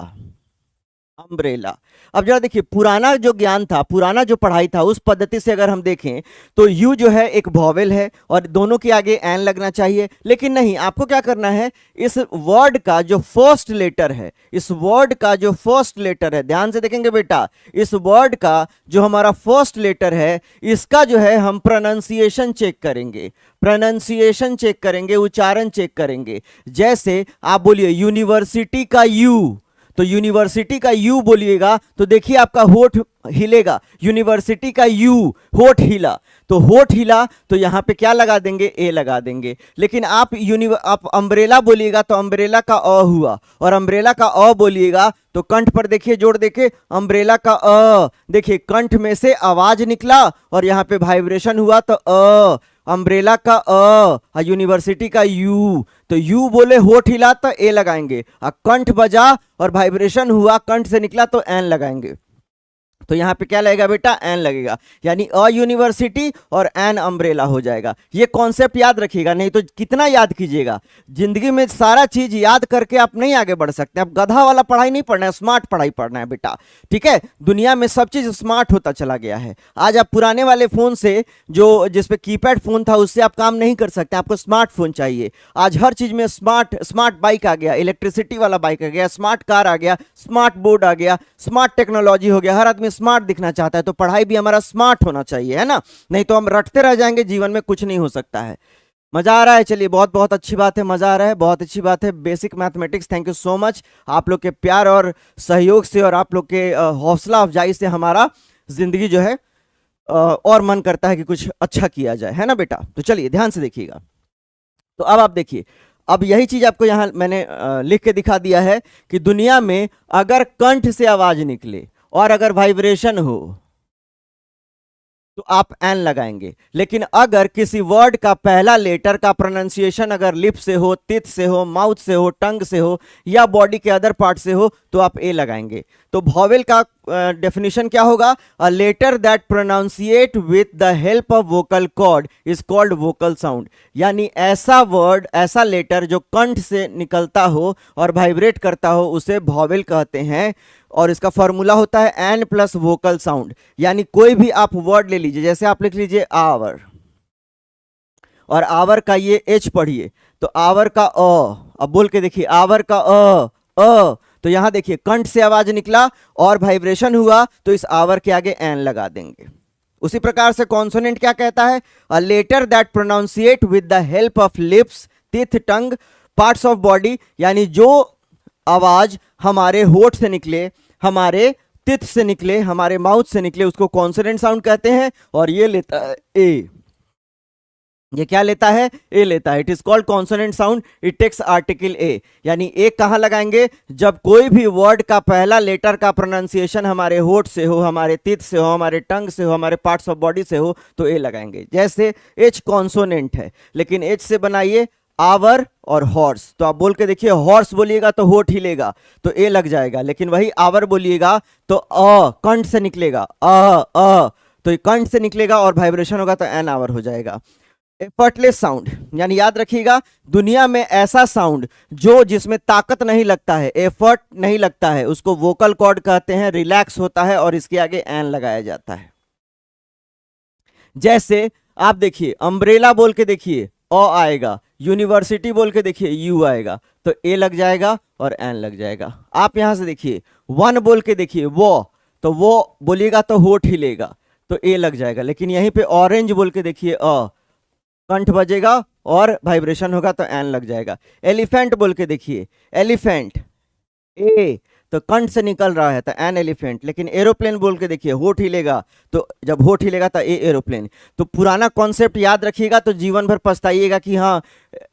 अम्ब्रेला। अब जरा देखिए, पुराना जो ज्ञान था, पुराना जो पढ़ाई था, उस पद्धति से अगर हम देखें तो यू जो है एक वॉवेल है और दोनों के आगे एन लगना चाहिए। लेकिन नहीं, आपको क्या करना है, इस वर्ड का जो फर्स्ट लेटर है, इस वर्ड का जो फर्स्ट लेटर है, ध्यान से देखेंगे बेटा, इस वर्ड का जो हमारा फर्स्ट लेटर है इसका जो है हम प्रोनाउंसिएशन चेक करेंगे, प्रोनाउंसिएशन चेक करेंगे, उच्चारण चेक करेंगे। जैसे आप बोलिए यूनिवर्सिटी का यू, तो यूनिवर्सिटी का यू बोलिएगा तो देखिए आपका होठ हिलेगा, यूनिवर्सिटी का यू, होठ हिला, तो होठ हिला तो यहां पे क्या लगा देंगे? ए लगा देंगे। लेकिन आप अम्ब्रेला बोलिएगा तो अम्ब्रेला का अ हुआ, और अम्ब्रेला का अ बोलिएगा तो कंठ पर देखिए, जोड़ देखिए, अम्ब्रेला का अ, देखिए कंठ में से आवाज निकला और यहां पे वाइब्रेशन हुआ तो अ, अम्ब्रेला का अ, यूनिवर्सिटी का यू, तो यू बोले, होठ हिला तो ए लगाएंगे, और कंठ बजा और वाइब्रेशन हुआ, कंठ से निकला तो एन लगाएंगे। तो यहां पे क्या लगेगा बेटा? एन लगेगा, यानी अ यूनिवर्सिटी और एन अम्ब्रेला हो जाएगा। ये कॉन्सेप्ट याद रखिएगा, नहीं तो कितना याद कीजिएगा, जिंदगी में सारा चीज याद करके आप नहीं आगे बढ़ सकते। आप गधा वाला पढ़ाई नहीं पढ़ना है, स्मार्ट पढ़ाई पढ़ना है बेटा, ठीक है? दुनिया में सब चीज स्मार्ट होता चला गया है। आज आप पुराने वाले फोन से, जो जिसपे कीपैड फोन था, उससे आप काम नहीं कर सकते, आपको स्मार्टफोन चाहिए। आज हर चीज में स्मार्ट, स्मार्ट बाइक आ गया, इलेक्ट्रिसिटी वाला बाइक आ गया, स्मार्ट कार आ गया, स्मार्ट बोर्ड आ गया, स्मार्ट टेक्नोलॉजी हो गया, हर आदमी स्मार्ट दिखना चाहता है। तो पढ़ाई भी हमारा स्मार्ट होना चाहिए, है ना? नहीं तो हम रटते रह जाएंगे, जीवन में कुछ नहीं हो सकता है। मजा आ रहा है? चलिए, बहुत बहुत अच्छी बात है, मजा आ रहा है, बहुत अच्छी बात है। Basic mathematics, thank you so much. आप लोग के प्यार और सहयोग से और आप लोग के हौसला अफजाई से हमारा जिंदगी जो है और मन करता है कि कुछ अच्छा किया जाए, है ना बेटा? तो चलिए ध्यान से देखिएगा। तो अब आप देखिए, अब यही चीज आपको यहां मैंने लिख के दिखा दिया है कि दुनिया में अगर कंठ से आवाज निकले और अगर वाइब्रेशन हो, तो आप एन लगाएंगे। लेकिन अगर किसी वर्ड का पहला लेटर का प्रोनाउंसिएशन अगर लिप से हो, तित से हो, माउथ से हो, टंग से हो या बॉडी के अदर पार्ट से हो तो आप ए लगाएंगे। तो वॉवेल का डेफिनेशन क्या होगा? A letter that pronounciate with the help of vocal cord is called vocal sound. यानी ऐसा वर्ड, ऐसा लेटर जो कंठ से निकलता हो और वाइब्रेट करता हो उसे वॉवेल कहते हैं। और इसका फॉर्मूला होता है एन प्लस वोकल साउंड। यानी कोई भी आप वर्ड ले लीजिए, जैसे आप लिख लीजिए आवर, और आवर का ये एच पढ़िए तो आवर का अब बोल के देखिए आवर का तो यहां देखिए कंठ से आवाज निकला और वाइब्रेशन हुआ तो इस आवर के आगे एन लगा देंगे। उसी प्रकार से कॉन्सोनेंट क्या कहता है? A letter that pronounciate with the help of lips, teeth, tongue, parts of body. यानी जो आवाज हमारे होठ से निकले, हमारे तित से निकले, हमारे माउथ से निकले उसको कॉन्सोनेंट साउंड कहते हैं। और ये लेता है ए। ये क्या लेता है? ए लेता है। It is called consonant sound, it takes article a. यानी ए कहां लगाएंगे? जब कोई भी वर्ड का पहला लेटर का प्रोनाउंसिएशन हमारे होठ से हो, हमारे तित से हो, हमारे टंग से हो, हमारे पार्ट्स ऑफ बॉडी से हो तो ए लगाएंगे। जैसे एच कॉन्सोनेंट है लेकिन एच से बनाइए आवर और हॉर्स, तो आप बोल के देखिए हॉर्स बोलिएगा तो होठ हिलेगा तो ए लग जाएगा। लेकिन वही आवर बोलिएगा तो कंठ से निकलेगा, तो कंठ से निकलेगा और वाइब्रेशन होगा तो एन आवर हो जाएगा। एफर्टलेस साउंड, यानी याद रखिएगा दुनिया में ऐसा साउंड जो जिसमें ताकत नहीं लगता है, एफर्ट नहीं लगता है, उसको वोकल कॉर्ड कहते हैं। रिलैक्स होता है और इसके आगे एन लगाया जाता है। जैसे आप देखिए अम्ब्रेला बोल के देखिए आएगा, यूनिवर्सिटी बोल के देखिए यू आएगा तो ए लग जाएगा और एन लग जाएगा। आप यहां से देखिए वन बोल के देखिए तो वो बोलिएगा तो होठ हिलेगा तो ए लग जाएगा। लेकिन यहीं पे ऑरेंज बोल के देखिए कंठ बजेगा और वाइब्रेशन होगा तो एन लग जाएगा। एलिफेंट बोल के देखिए, एलिफेंट ए तो कंठ से निकल रहा है तो एन एलिफेंट। लेकिन एरोप्लेन बोल के देखिए होठ हिलेगा तो जब होठ हिलेगा तो ए एरोप्लेन। तो पुराना कॉन्सेप्ट याद रखिएगा तो जीवन भर पछताइएगा कि हाँ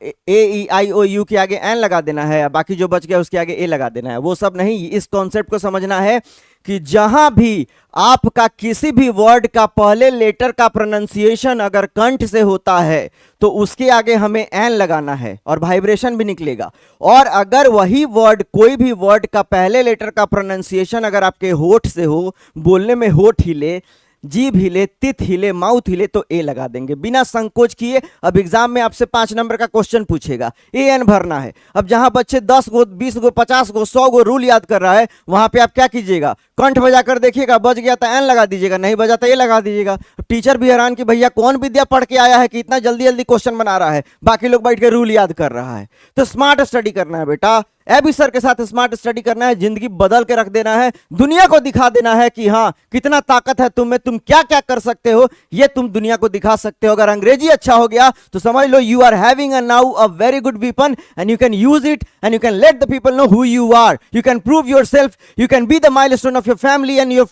ए ई आई ओ यू के आगे एन लगा देना है, बाकी जो बच गया उसके आगे ए लगा देना है। वो सब नहीं, इस कॉन्सेप्ट को समझना है कि जहां भी आपका किसी भी वर्ड का पहले लेटर का प्रोनाउंसिएशन अगर कंठ से होता है तो उसके आगे हमें एन लगाना है और वाइब्रेशन भी निकलेगा। और अगर वही वर्ड, कोई भी वर्ड का पहले लेटर का प्रोनाउंसिएशन अगर आपके होठ से हो, बोलने में होठ हिले, जीभ हिले, तित हिले, माउथ हिले तो ए लगा देंगे बिना संकोच किए। अब एग्जाम में आपसे 5 नंबर का क्वेश्चन पूछेगा, ए एन भरना है। अब जहां बच्चे 10 गो, 20 गो, 50 गो, 100 गो रूल याद कर रहा है वहां पे आप क्या कीजिएगा? कंठ बजाकर देखिएगा, बज गया तो एन लगा दीजिएगा, नहीं बजा तो ए लगा दीजिएगा। टीचर भी हैरान कि भैया कौन विद्या पढ़ के आया है कि इतना जल्दी जल्दी क्वेश्चन बना रहा है, बाकी लोग बैठ के रूल याद कर रहा है। तो स्मार्ट स्टडी करना है बेटा, एबी सर के साथ स्मार्ट स्टडी करना है, जिंदगी बदल के रख देना है, दुनिया को दिखा देना है कि हाँ कितना ताकत है तुम में, तुम क्या क्या कर सकते हो, ये तुम दुनिया को दिखा सकते हो। अगर अंग्रेजी अच्छा हो गया तो समझ लो you are having now a very good weapon and you can use it and you can let the people know who you are, you can prove yourself, you can be the milestone of your family and your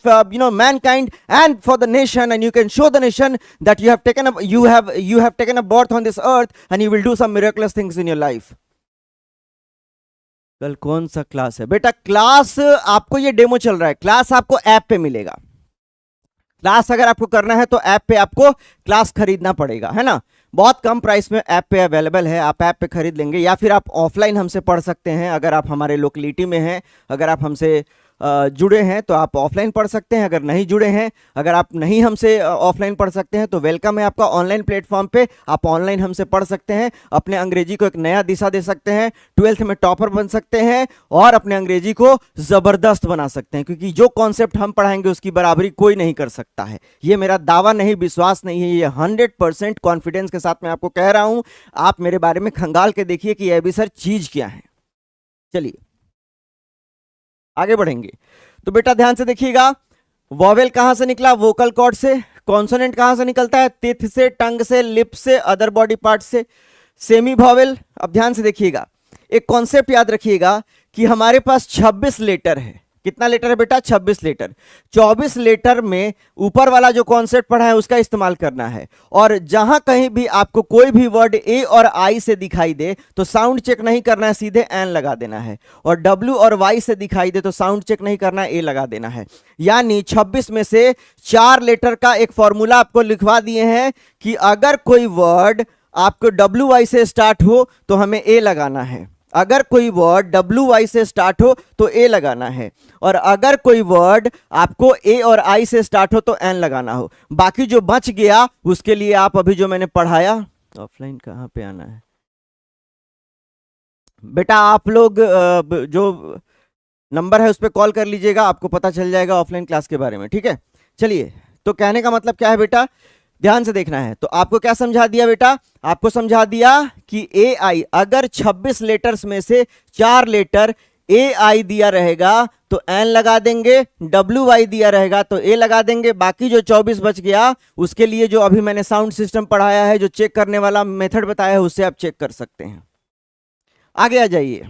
mankind and for the nation, and you can show the nation that you have taken a birth on this earth and you will do some miraculous things in your life. कल कौन सा क्लास है बेटा? क्लास आपको, ये डेमो चल रहा है, क्लास आपको ऐप पे मिलेगा। क्लास अगर आपको करना है तो ऐप पे आपको क्लास खरीदना पड़ेगा, है ना। बहुत कम प्राइस में ऐप पे अवेलेबल है, आप ऐप पे खरीद लेंगे या फिर आप ऑफलाइन हमसे पढ़ सकते हैं। अगर आप हमारे लोकेलिटी में हैं, अगर आप हमसे जुड़े हैं तो आप ऑफलाइन पढ़ सकते हैं। अगर नहीं जुड़े हैं, अगर आप नहीं हमसे ऑफलाइन पढ़ सकते हैं तो वेलकम है आपका ऑनलाइन प्लेटफॉर्म पे, आप ऑनलाइन हमसे पढ़ सकते हैं, अपने अंग्रेजी को एक नया दिशा दे सकते हैं, 12th में टॉपर बन सकते हैं और अपने अंग्रेजी को ज़बरदस्त बना सकते हैं। क्योंकि जो कॉन्सेप्ट हम पढ़ाएंगे उसकी बराबरी कोई नहीं कर सकता है। ये मेरा दावा नहीं, विश्वास नहीं है, ये 100% कॉन्फिडेंस के साथ मैं आपको कह रहा हूं। आप मेरे बारे में खंगाल के देखिए कि एबी सर चीज क्या है। चलिए आगे बढ़ेंगे। तो बेटा ध्यान से देखिएगा, वॉवेल कहां से निकला? वोकल कॉर्ड से। कॉन्सोनेंट कहां से निकलता है? टिथ से, टंग से, लिप से, अदर बॉडी पार्ट से। सेमी वॉवेल, अब ध्यान से देखिएगा, एक कॉन्सेप्ट याद रखिएगा कि हमारे पास 26 लेटर है। कितना लेटर है बेटा? 26 लेटर। 24 लेटर में ऊपर वाला जो कॉन्सेप्ट पढ़ा है उसका इस्तेमाल करना है। और जहां कहीं भी आपको कोई भी वर्ड ए और आई से दिखाई दे तो साउंड चेक नहीं करना है, सीधे एन लगा देना है। और डब्ल्यू और वाई से दिखाई दे तो साउंड चेक नहीं करना है, ए लगा देना है। यानी 26 में से 4 लेटर का एक फॉर्मूला आपको लिखवा दिए हैं कि अगर कोई वर्ड आपको डब्ल्यू वाई से स्टार्ट हो तो हमें ए लगाना है। अगर कोई वर्ड डब्ल्यू वाई से स्टार्ट हो तो ए लगाना है। और अगर कोई वर्ड आपको ए और आई से स्टार्ट हो तो एन लगाना हो। बाकी जो बच गया उसके लिए आप अभी जो मैंने पढ़ाया, ऑफलाइन कहां पे आना है बेटा? आप लोग जो नंबर है उस पर कॉल कर लीजिएगा, आपको पता चल जाएगा ऑफलाइन क्लास के बारे में, ठीक है? चलिए, तो कहने का मतलब क्या है बेटा, ध्यान से देखना है। तो आपको क्या समझा दिया बेटा? आपको समझा दिया कि ए आई, अगर 26 लेटर्स में से 4 लेटर ए आई दिया रहेगा तो एन लगा देंगे, डब्ल्यू वाई दिया रहेगा तो ए लगा देंगे। बाकी जो 24 बच गया उसके लिए जो अभी मैंने साउंड सिस्टम पढ़ाया है, जो चेक करने वाला मेथड बताया है, उससे आप चेक कर सकते हैं। आगे आ जाइए।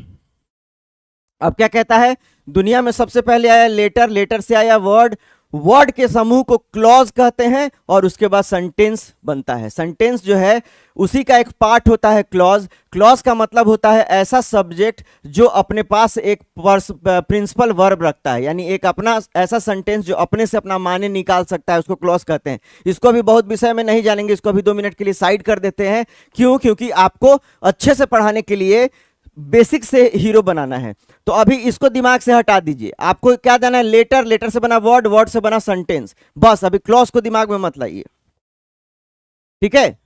अब क्या कहता है? दुनिया में सबसे पहले आया लेटर, लेटर से आया वर्ड, वर्ड के समूह को क्लॉज कहते हैं और उसके बाद सेंटेंस बनता है। सेंटेंस जो है उसी का एक पार्ट होता है क्लॉज। क्लॉज का मतलब होता है ऐसा सब्जेक्ट जो अपने पास एक प्रिंसिपल वर्ब रखता है, यानी एक अपना ऐसा सेंटेंस जो अपने से अपना माने निकाल सकता है, उसको क्लॉज कहते हैं। इसको भी बहुत विषय में नहीं जानेंगे, इसको भी 2 मिनट के लिए साइड कर देते हैं। क्यों? क्योंकि आपको अच्छे से पढ़ाने के लिए बेसिक से हीरो बनाना है। तो अभी इसको दिमाग से हटा दीजिए। आपको क्या देना है? लेटर, लेटर से बना वर्ड, वर्ड से बना सेंटेंस। बस अभी क्लॉज को दिमाग में मत लाइए, ठीक है?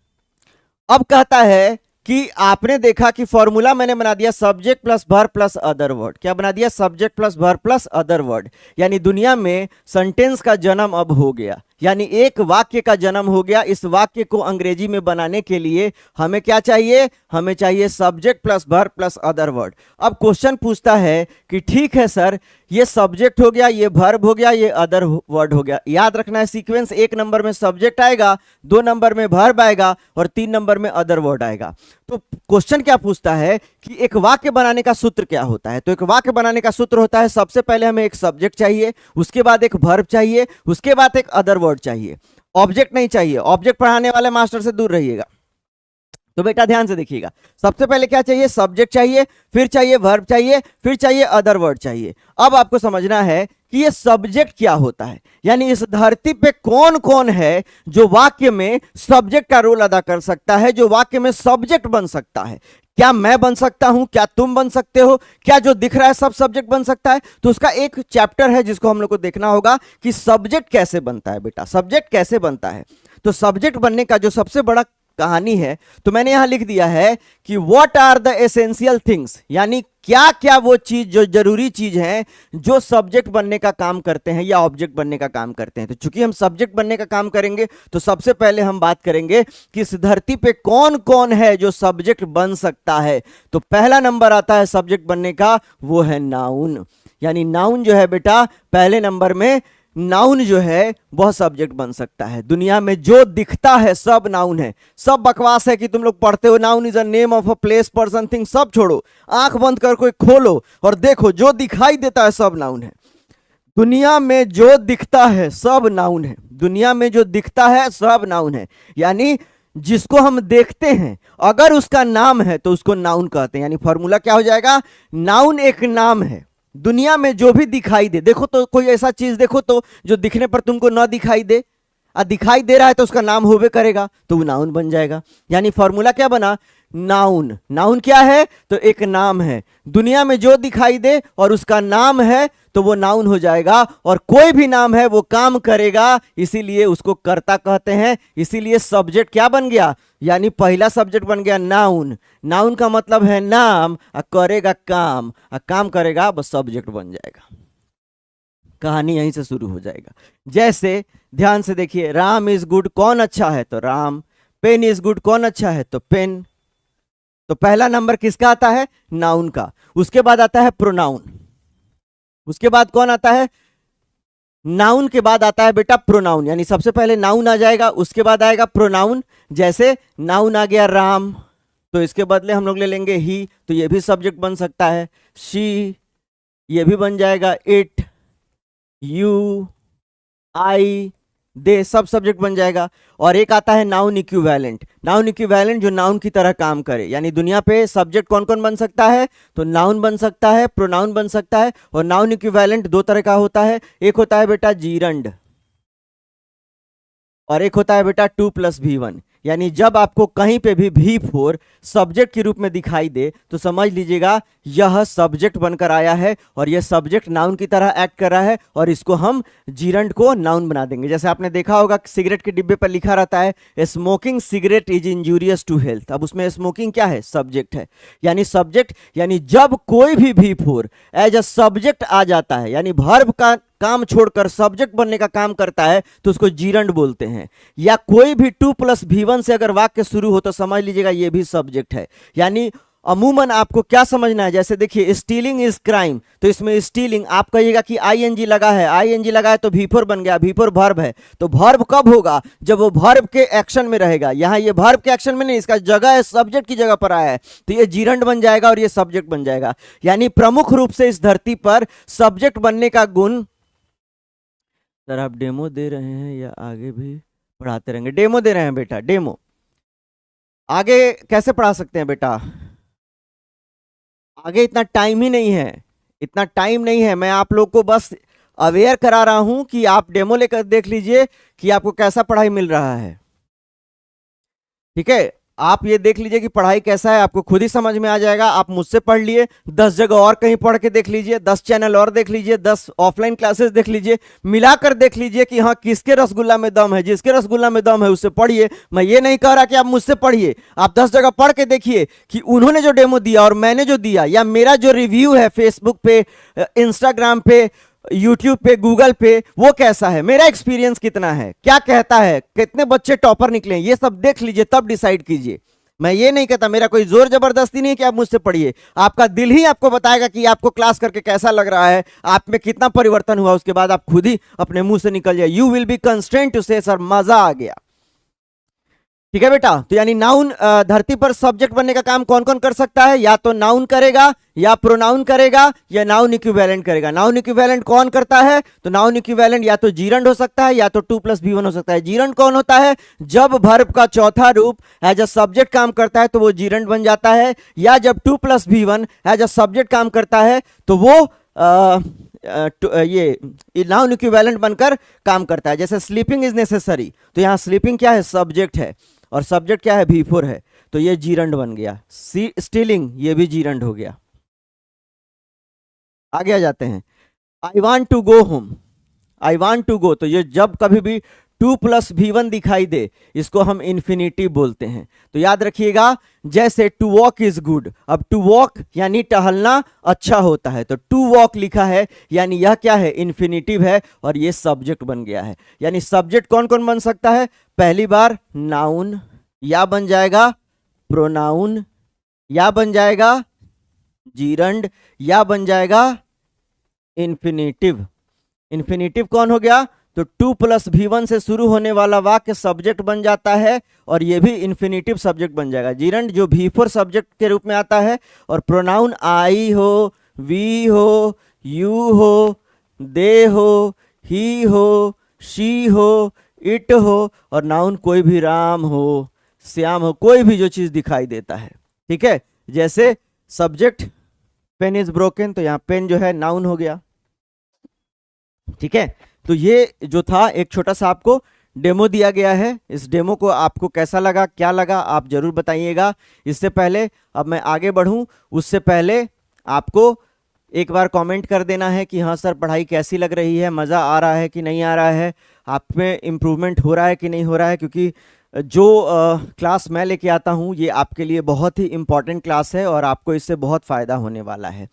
अब कहता है कि आपने देखा कि फॉर्मूला मैंने बना दिया subject plus verb plus other word. क्या बना दिया? Subject plus verb plus other word. यानी दुनिया में सेंटेंस का जन्म अब हो गया, यानी एक वाक्य का जन्म हो गया। इस वाक्य को अंग्रेजी में बनाने के लिए हमें क्या चाहिए? हमें चाहिए subject plus verb plus other word. अब क्वेश्चन पूछता है कि ठीक है सर, ये सब्जेक्ट हो गया, ये वर्ब हो गया, ये अदर वर्ड हो गया। याद रखना है सीक्वेंस, 1 नंबर में सब्जेक्ट आएगा, 2 नंबर में वर्ब आएगा और 3 नंबर में अदर वर्ड आएगा। तो क्वेश्चन क्या पूछता है कि एक वाक्य बनाने का सूत्र क्या होता है? तो एक वाक्य बनाने का सूत्र होता है, सबसे पहले हमें एक सब्जेक्ट चाहिए, उसके बाद एक वर्ब चाहिए, उसके बाद एक अदर वर्ड चाहिए। ऑब्जेक्ट नहीं चाहिए, ऑब्जेक्ट पढ़ाने वाले मास्टर से दूर रहिएगा। तो बेटा ध्यान से देखिएगा, सबसे पहले क्या चाहिए? सब्जेक्ट चाहिए, फिर चाहिए वर्ब चाहिए, फिर चाहिए अदर वर्ड चाहिए। अब आपको समझना है कि ये सब्जेक्ट क्या होता है, यानी इस धरती पे कौन कौन है जो वाक्य में सब्जेक्ट का रोल अदा कर सकता है, जो वाक्य में सब्जेक्ट बन सकता है। क्या मैं बन सकता हूं? क्या तुम बन सकते हो? क्या जो दिख रहा है सब सब्जेक्ट बन सकता है? तो उसका एक चैप्टर है जिसको हम लोग को देखना होगा कि सब्जेक्ट कैसे बनता है। बेटा सब्जेक्ट कैसे बनता है? तो सब्जेक्ट बनने का जो सबसे बड़ा कहानी है, तो मैंने यहां लिख दिया है कि what are the essential things, यानी क्या क्या वो चीज जो जरूरी चीज है जो सब्जेक्ट बनने का काम करते हैं या ऑब्जेक्ट बनने का काम करते हैं। तो चूंकि हम सब्जेक्ट बनने का काम करेंगे तो सबसे पहले हम बात करेंगे कि इस धरती पे कौन कौन है जो सब्जेक्ट बन सकता है। तो पहला नंबर आता है सब्जेक्ट बनने का, वो है नाउन। यानी नाउन जो है बेटा पहले नंबर में, नाउन जो है वह सब्जेक्ट बन सकता है। दुनिया में जो दिखता है सब नाउन है। सब बकवास है कि तुम लोग पढ़ते हो noun is a name of a place person thing, सब छोड़ो, आंख बंद कर कोई खोलो और देखो, जो दिखाई देता है सब नाउन है। दुनिया में जो दिखता है सब नाउन है। दुनिया में जो दिखता है सब नाउन है, यानी जिसको हम देखते हैं अगर उसका नाम है तो उसको नाउन कहते हैं। यानी फॉर्मूला क्या हो जाएगा? नाउन एक नाम है। दुनिया में जो भी दिखाई दे, देखो तो कोई ऐसा चीज देखो तो जो दिखने पर तुमको ना दिखाई दे, दिखाई दे रहा है तो उसका नाम होवे करेगा, तो वो नाउन बन जाएगा। यानी फॉर्मूला क्या बना? नाउन। नाउन क्या है? तो एक नाम है। दुनिया में जो दिखाई दे और उसका नाम है तो वो नाउन हो जाएगा। और कोई भी नाम है वो काम करेगा, इसीलिए उसको कर्ता कहते हैं। इसीलिए सब्जेक्ट क्या बन गया? यानी पहला सब्जेक्ट बन गया नाउन। नाउन का मतलब है नाम, करेगा काम, काम करेगा, बस सब्जेक्ट बन जाएगा। कहानी यहीं से शुरू हो जाएगा। जैसे ध्यान से देखिए, राम इज गुड, कौन अच्छा है? तो राम। पेन इज गुड, कौन अच्छा है? तो पेन। तो पहला नंबर किसका आता है? नाउन का। उसके बाद आता है प्रोनाउन। उसके बाद कौन आता है? नाउन के बाद आता है बेटा प्रोनाउन। यानी सबसे पहले नाउन आ जाएगा, उसके बाद आएगा प्रोनाउन। जैसे नाउन आ गया राम, तो इसके बदले हम लोग ले लेंगे ही, तो ये भी सब्जेक्ट बन सकता है। शी, ये भी बन जाएगा। इट, यू, आई, दे, सब सब्जेक्ट बन जाएगा। और एक आता है नाउन इक्विवेलेंट। नाउन इक्विवेलेंट जो नाउन की तरह काम करे, यानी दुनिया पे सब्जेक्ट कौन कौन बन सकता है, तो नाउन बन सकता है, प्रोनाउन बन सकता है। और नाउन इक्विवेलेंट दो तरह का होता है, एक होता है बेटा जीरंड और एक होता है बेटा 2+V1। यानी जब आपको कहीं पे भी V4 सब्जेक्ट के रूप में दिखाई दे तो समझ लीजिएगा यह सब्जेक्ट बनकर आया है और यह सब्जेक्ट नाउन की तरह एक्ट कर रहा है और इसको हम जीरंड को नाउन बना देंगे। जैसे आपने देखा होगा सिगरेट के डिब्बे पर लिखा रहता है smoking cigarette is injurious to health. अब उसमें स्मोकिंग क्या है, सब्जेक्ट है। यानी सब्जेक्ट, यानी जब कोई भी V4 एज अ सब्जेक्ट आ जाता है, यानी वर्ब का काम छोड़कर सब्जेक्ट बनने का काम करता है तो उसको जीरंड बोलते हैं। या कोई भी 2+V1 से अगर वाक्य शुरू हो तो समझ लीजिएगा ये भी सब्जेक्ट है। यानी अमूमन आपको क्या समझना है, जैसे देखिए स्टीलिंग इज क्राइम, तो इसमें स्टीलिंग आप कहिएगा कि आईएनजी लगा है, आईएनजी लगा है तो V4 बन गया, V4 वर्ब है। तो वर्ब कब होगा, जब वो वर्ब के एक्शन में रहेगा। यहां ये वर्ब के एक्शन में नहीं, इसका जगह है, सब्जेक्ट की जगह पर आया है तो ये जीरंड बन जाएगा और ये सब्जेक्ट बन जाएगा। यानी प्रमुख रूप से इस धरती पर सब्जेक्ट बनने का गुण। सर आप डेमो दे रहे हैं या आगे भी पढ़ाते रहेंगे? डेमो दे रहे हैं बेटा, डेमो। आगे कैसे पढ़ा सकते हैं बेटा, आगे इतना टाइम ही नहीं है, इतना टाइम नहीं है। मैं आप लोग को बस अवेयर करा रहा हूं कि आप डेमो लेकर देख लीजिए कि आपको कैसा पढ़ाई मिल रहा है। ठीक है, आप ये देख लीजिए कि पढ़ाई कैसा है, आपको खुद ही समझ में आ जाएगा। आप मुझसे पढ़ लिए, 10 जगह और कहीं पढ़ के देख लीजिए, 10 चैनल और देख लीजिए, 10 ऑफलाइन क्लासेस देख लीजिए, मिलाकर देख लीजिए कि हाँ किसके रसगुल्ला में दम है। जिसके रसगुल्ला में दम है उससे पढ़िए। मैं ये नहीं कह रहा कि आप मुझसे पढ़िए, आप 10 जगह पढ़ के देखिए कि उन्होंने जो डेमो दिया और मैंने जो दिया, या मेरा जो रिव्यू है फेसबुक पे, इंस्टाग्राम पे, यूट्यूब पे, गूगल पे, वो कैसा है, मेरा एक्सपीरियंस कितना है, क्या कहता है, कितने बच्चे टॉपर निकले, ये सब देख लीजिए तब डिसाइड कीजिए। मैं ये नहीं कहता, मेरा कोई जोर जबरदस्ती नहीं है कि आप मुझसे पढ़िए। आपका दिल ही आपको बताएगा कि आपको क्लास करके कैसा लग रहा है, आप में कितना परिवर्तन हुआ। उसके बाद आप खुद ही अपने मुंह से निकल जाए, you will be constraint to say sir मजा आ गया। ठीक है बेटा, तो यानी नाउन धरती पर सब्जेक्ट बनने का काम कौन कौन कर सकता है, या तो नाउन करेगा, या प्रोनाउन करेगा, या नाउन इक्विवेलेंट करेगा। नाउन इक्विवेलेंट कौन करता है, तो नाउन इक्विवेलेंट या तो जीरंड हो सकता है या तो 2+V1 हो सकता है। जीरंड कौन होता है, जब वर्ब का चौथा रूप एज अ सब्जेक्ट काम करता है तो वो जीरंड बन जाता है, या जब 2+V1 एज अ सब्जेक्ट काम करता है तो वो ये नाउन इक्विवेलेंट बनकर काम करता है। जैसे स्लीपिंग इज नेसेसरी, तो यहाँ स्लीपिंग क्या है, सब्जेक्ट है, और सब्जेक्ट क्या है, V4 है, तो ये जीरंड बन गया। स्टीलिंग ये भी जीरंड हो गया। आगे आ जाते हैं, I want to go home, I want to go, तो ये जब कभी भी 2+V1 दिखाई दे इसको हम इन्फिनिटिव बोलते हैं। तो याद रखिएगा, जैसे टू वॉक इज गुड, अब टू वॉक यानी टहलना अच्छा होता है, तो टू वॉक लिखा है यानी यह क्या है, इन्फिनिटिव है और ये सब्जेक्ट बन गया है। यानी सब्जेक्ट कौन कौन बन सकता है, पहली बार नाउन, या बन जाएगा प्रोनाउन, या बन जाएगा जीरंड, या बन जाएगा इन्फिनिटिव। इन्फिनिटिव कौन हो गया, तो 2+V1 से शुरू होने वाला वाक्य सब्जेक्ट बन जाता है और ये भी इन्फिनिटिव सब्जेक्ट बन जाएगा। जीरंड जो V4 सब्जेक्ट के रूप में आता है, और प्रोनाउन आई हो, वी हो, यू हो, दे हो, ही हो, शी हो, इट हो, और नाउन कोई भी राम हो, श्याम हो, कोई भी जो चीज दिखाई देता है। ठीक है, जैसे सब्जेक्ट पेन इज ब्रोकन, तो यहाँ पेन जो है नाउन हो गया। ठीक है, तो ये जो था एक छोटा सा आपको डेमो दिया गया है। इस डेमो को आपको कैसा लगा, क्या लगा, आप जरूर बताइएगा। इससे पहले अब मैं आगे बढ़ूं उससे पहले आपको एक बार कमेंट कर देना है कि हाँ सर पढ़ाई कैसी लग रही है, मज़ा आ रहा है कि नहीं आ रहा है, आप में इम्प्रूवमेंट हो रहा है कि नहीं हो रहा है। क्योंकि जो क्लास मैं लेके आता हूँ ये आपके लिए बहुत ही इम्पॉर्टेंट क्लास है और आपको इससे बहुत फ़ायदा होने वाला है।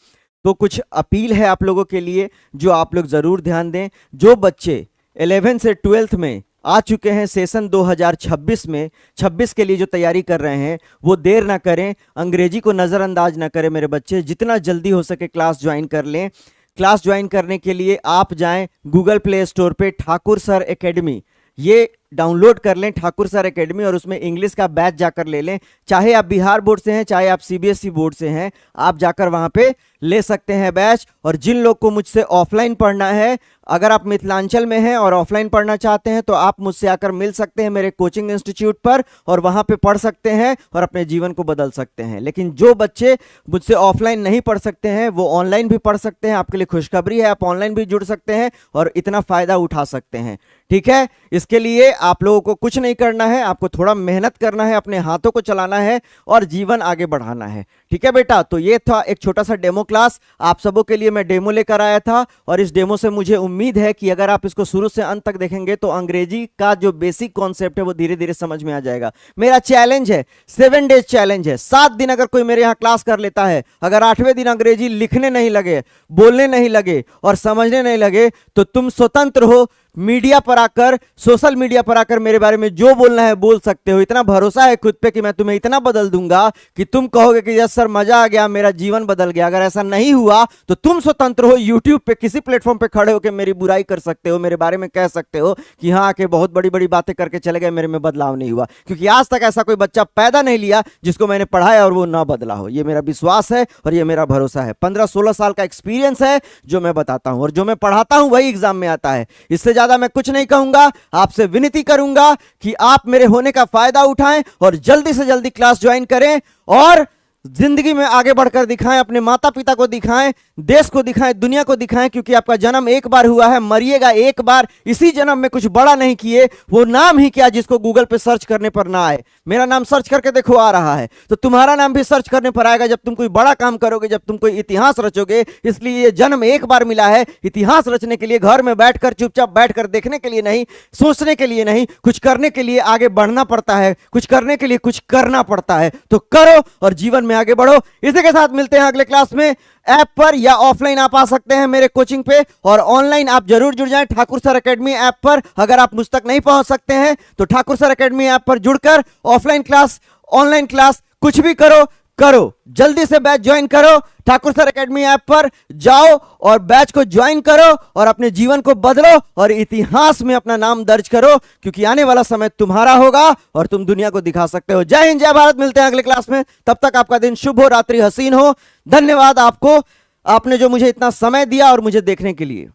तो कुछ अपील है आप लोगों के लिए जो आप लोग ज़रूर ध्यान दें। जो बच्चे 11 से 12th में आ चुके हैं सेशन 2026 में, 26 के लिए जो तैयारी कर रहे हैं वो देर ना करें, अंग्रेजी को नज़रअंदाज ना करें मेरे बच्चे, जितना जल्दी हो सके क्लास ज्वाइन कर लें। क्लास ज्वाइन करने के लिए आप जाएं गूगल प्ले स्टोर पे ठाकुर सर एकेडमी, ये डाउनलोड कर लें ठाकुर सर एकेडमी और उसमें इंग्लिश का बैच जाकर ले लें। चाहे आप बिहार बोर्ड से हैं, चाहे आप सीबीएसई बोर्ड से हैं, आप जाकर वहां पे ले सकते हैं बैच। और जिन लोग को मुझसे ऑफलाइन पढ़ना है, अगर आप मिथिलांचल में हैं और ऑफलाइन पढ़ना चाहते हैं तो आप मुझसे आकर मिल सकते हैं मेरे कोचिंग इंस्टीट्यूट पर और वहां पे पढ़ सकते हैं और अपने जीवन को बदल सकते हैं। लेकिन जो बच्चे मुझसे ऑफलाइन नहीं पढ़ सकते हैं वो ऑनलाइन भी पढ़ सकते हैं। आपके लिए खुशखबरी है, आप ऑनलाइन भी जुड़ सकते हैं और इतना फायदा उठा सकते हैं। ठीक है, इसके लिए आप लोगों को कुछ नहीं करना है, आपको थोड़ा मेहनत करना है, अपने हाथों को चलाना है और जीवन आगे बढ़ाना है। ठीक है बेटा, तो ये था एक छोटा सा डेमो क्लास, आप सबों के लिए मैं डेमो लेकर आया था। और इस डेमो से मुझे उम्मीद है कि अगर आप इसको शुरू से अंत तक देखेंगे तो अंग्रेजी का जो बेसिक कॉन्सेप्ट है वो धीरे धीरे समझ में आ जाएगा। मेरा चैलेंज है, 7 डेज चैलेंज है। 7 दिन अगर कोई मेरे यहाँ क्लास कर लेता है, अगर 8वें दिन अंग्रेजी लिखने नहीं लगे, बोलने नहीं लगे और समझने नहीं लगे, तो तुम स्वतंत्र हो, मीडिया पर आकर, सोशल मीडिया पर आकर मेरे बारे में जो बोलना है बोल सकते हो। इतना भरोसा है खुद पे कि मैं तुम्हें इतना बदल दूंगा कि तुम कहोगे कि यस सर मजा आ गया, मेरा जीवन बदल गया। अगर ऐसा नहीं हुआ तो तुम स्वतंत्र हो, यूट्यूब पे किसी प्लेटफॉर्म पे खड़े होकर मेरी बुराई कर सकते हो, मेरे बारे में कह सकते हो कि हाँ आके बहुत बड़ी बड़ी बातें करके चले गए, मेरे में बदलाव नहीं हुआ। क्योंकि आज तक ऐसा कोई बच्चा पैदा नहीं लिया जिसको मैंने पढ़ाया और वो ना बदला हो। ये मेरा विश्वास है और ये मेरा भरोसा है। 15-16 साल का एक्सपीरियंस है जो मैं बताता हूं और जो मैं पढ़ाता हूं वही एग्जाम में आता है। इससे ज्यादा मैं कुछ नहीं कहूंगा। आपसे विनती करूंगा कि आप मेरे होने का फायदा उठाएं और जल्दी से जल्दी क्लास ज्वाइन करें और जिंदगी में आगे बढ़कर दिखाएं, अपने माता पिता को दिखाएं, देश को दिखाएं, दुनिया को दिखाएं। क्योंकि आपका जन्म एक बार हुआ है, मरिएगा एक बार। इसी जन्म में कुछ बड़ा नहीं किए, वो नाम ही क्या जिसको गूगल पे सर्च करने पर ना आए। मेरा नाम सर्च करके देखो आ रहा है, तो तुम्हारा नाम भी सर्च करने पर आएगा जब तुम कोई बड़ा काम करोगे, जब तुम कोई इतिहास रचोगे। इसलिए ये जन्म एक बार मिला है इतिहास रचने के लिए, घर में बैठकर चुपचाप बैठकर देखने के लिए नहीं, सोचने के लिए नहीं, कुछ करने के लिए आगे बढ़ना पड़ता है। कुछ करने के लिए कुछ करना पड़ता है, तो करो और जीवन में आगे बढ़ो। इसी के साथ मिलते हैं अगले क्लास में। ऐप पर या ऑफलाइन आप आ सकते हैं मेरे कोचिंग पे, और ऑनलाइन आप जरूर जुड़ जाएं ठाकुर सर एकेडमी ऐप पर। अगर आप मुझ तक नहीं पहुंच सकते हैं तो ठाकुर सर एकेडमी ऐप पर जुड़कर ऑफलाइन क्लास, ऑनलाइन क्लास, कुछ भी करो, जल्दी से बैच ज्वाइन करो। ठाकुर सर एकेडमी ऐप पर जाओ और बैच को ज्वाइन करो और अपने जीवन को बदलो और इतिहास में अपना नाम दर्ज करो, क्योंकि आने वाला समय तुम्हारा होगा और तुम दुनिया को दिखा सकते हो। जय हिंद, जय भारत। मिलते हैं अगले क्लास में, तब तक आपका दिन शुभ हो, रात्रि हसीन हो। धन्यवाद आपको, आपने जो मुझे इतना समय दिया और मुझे देखने के लिए।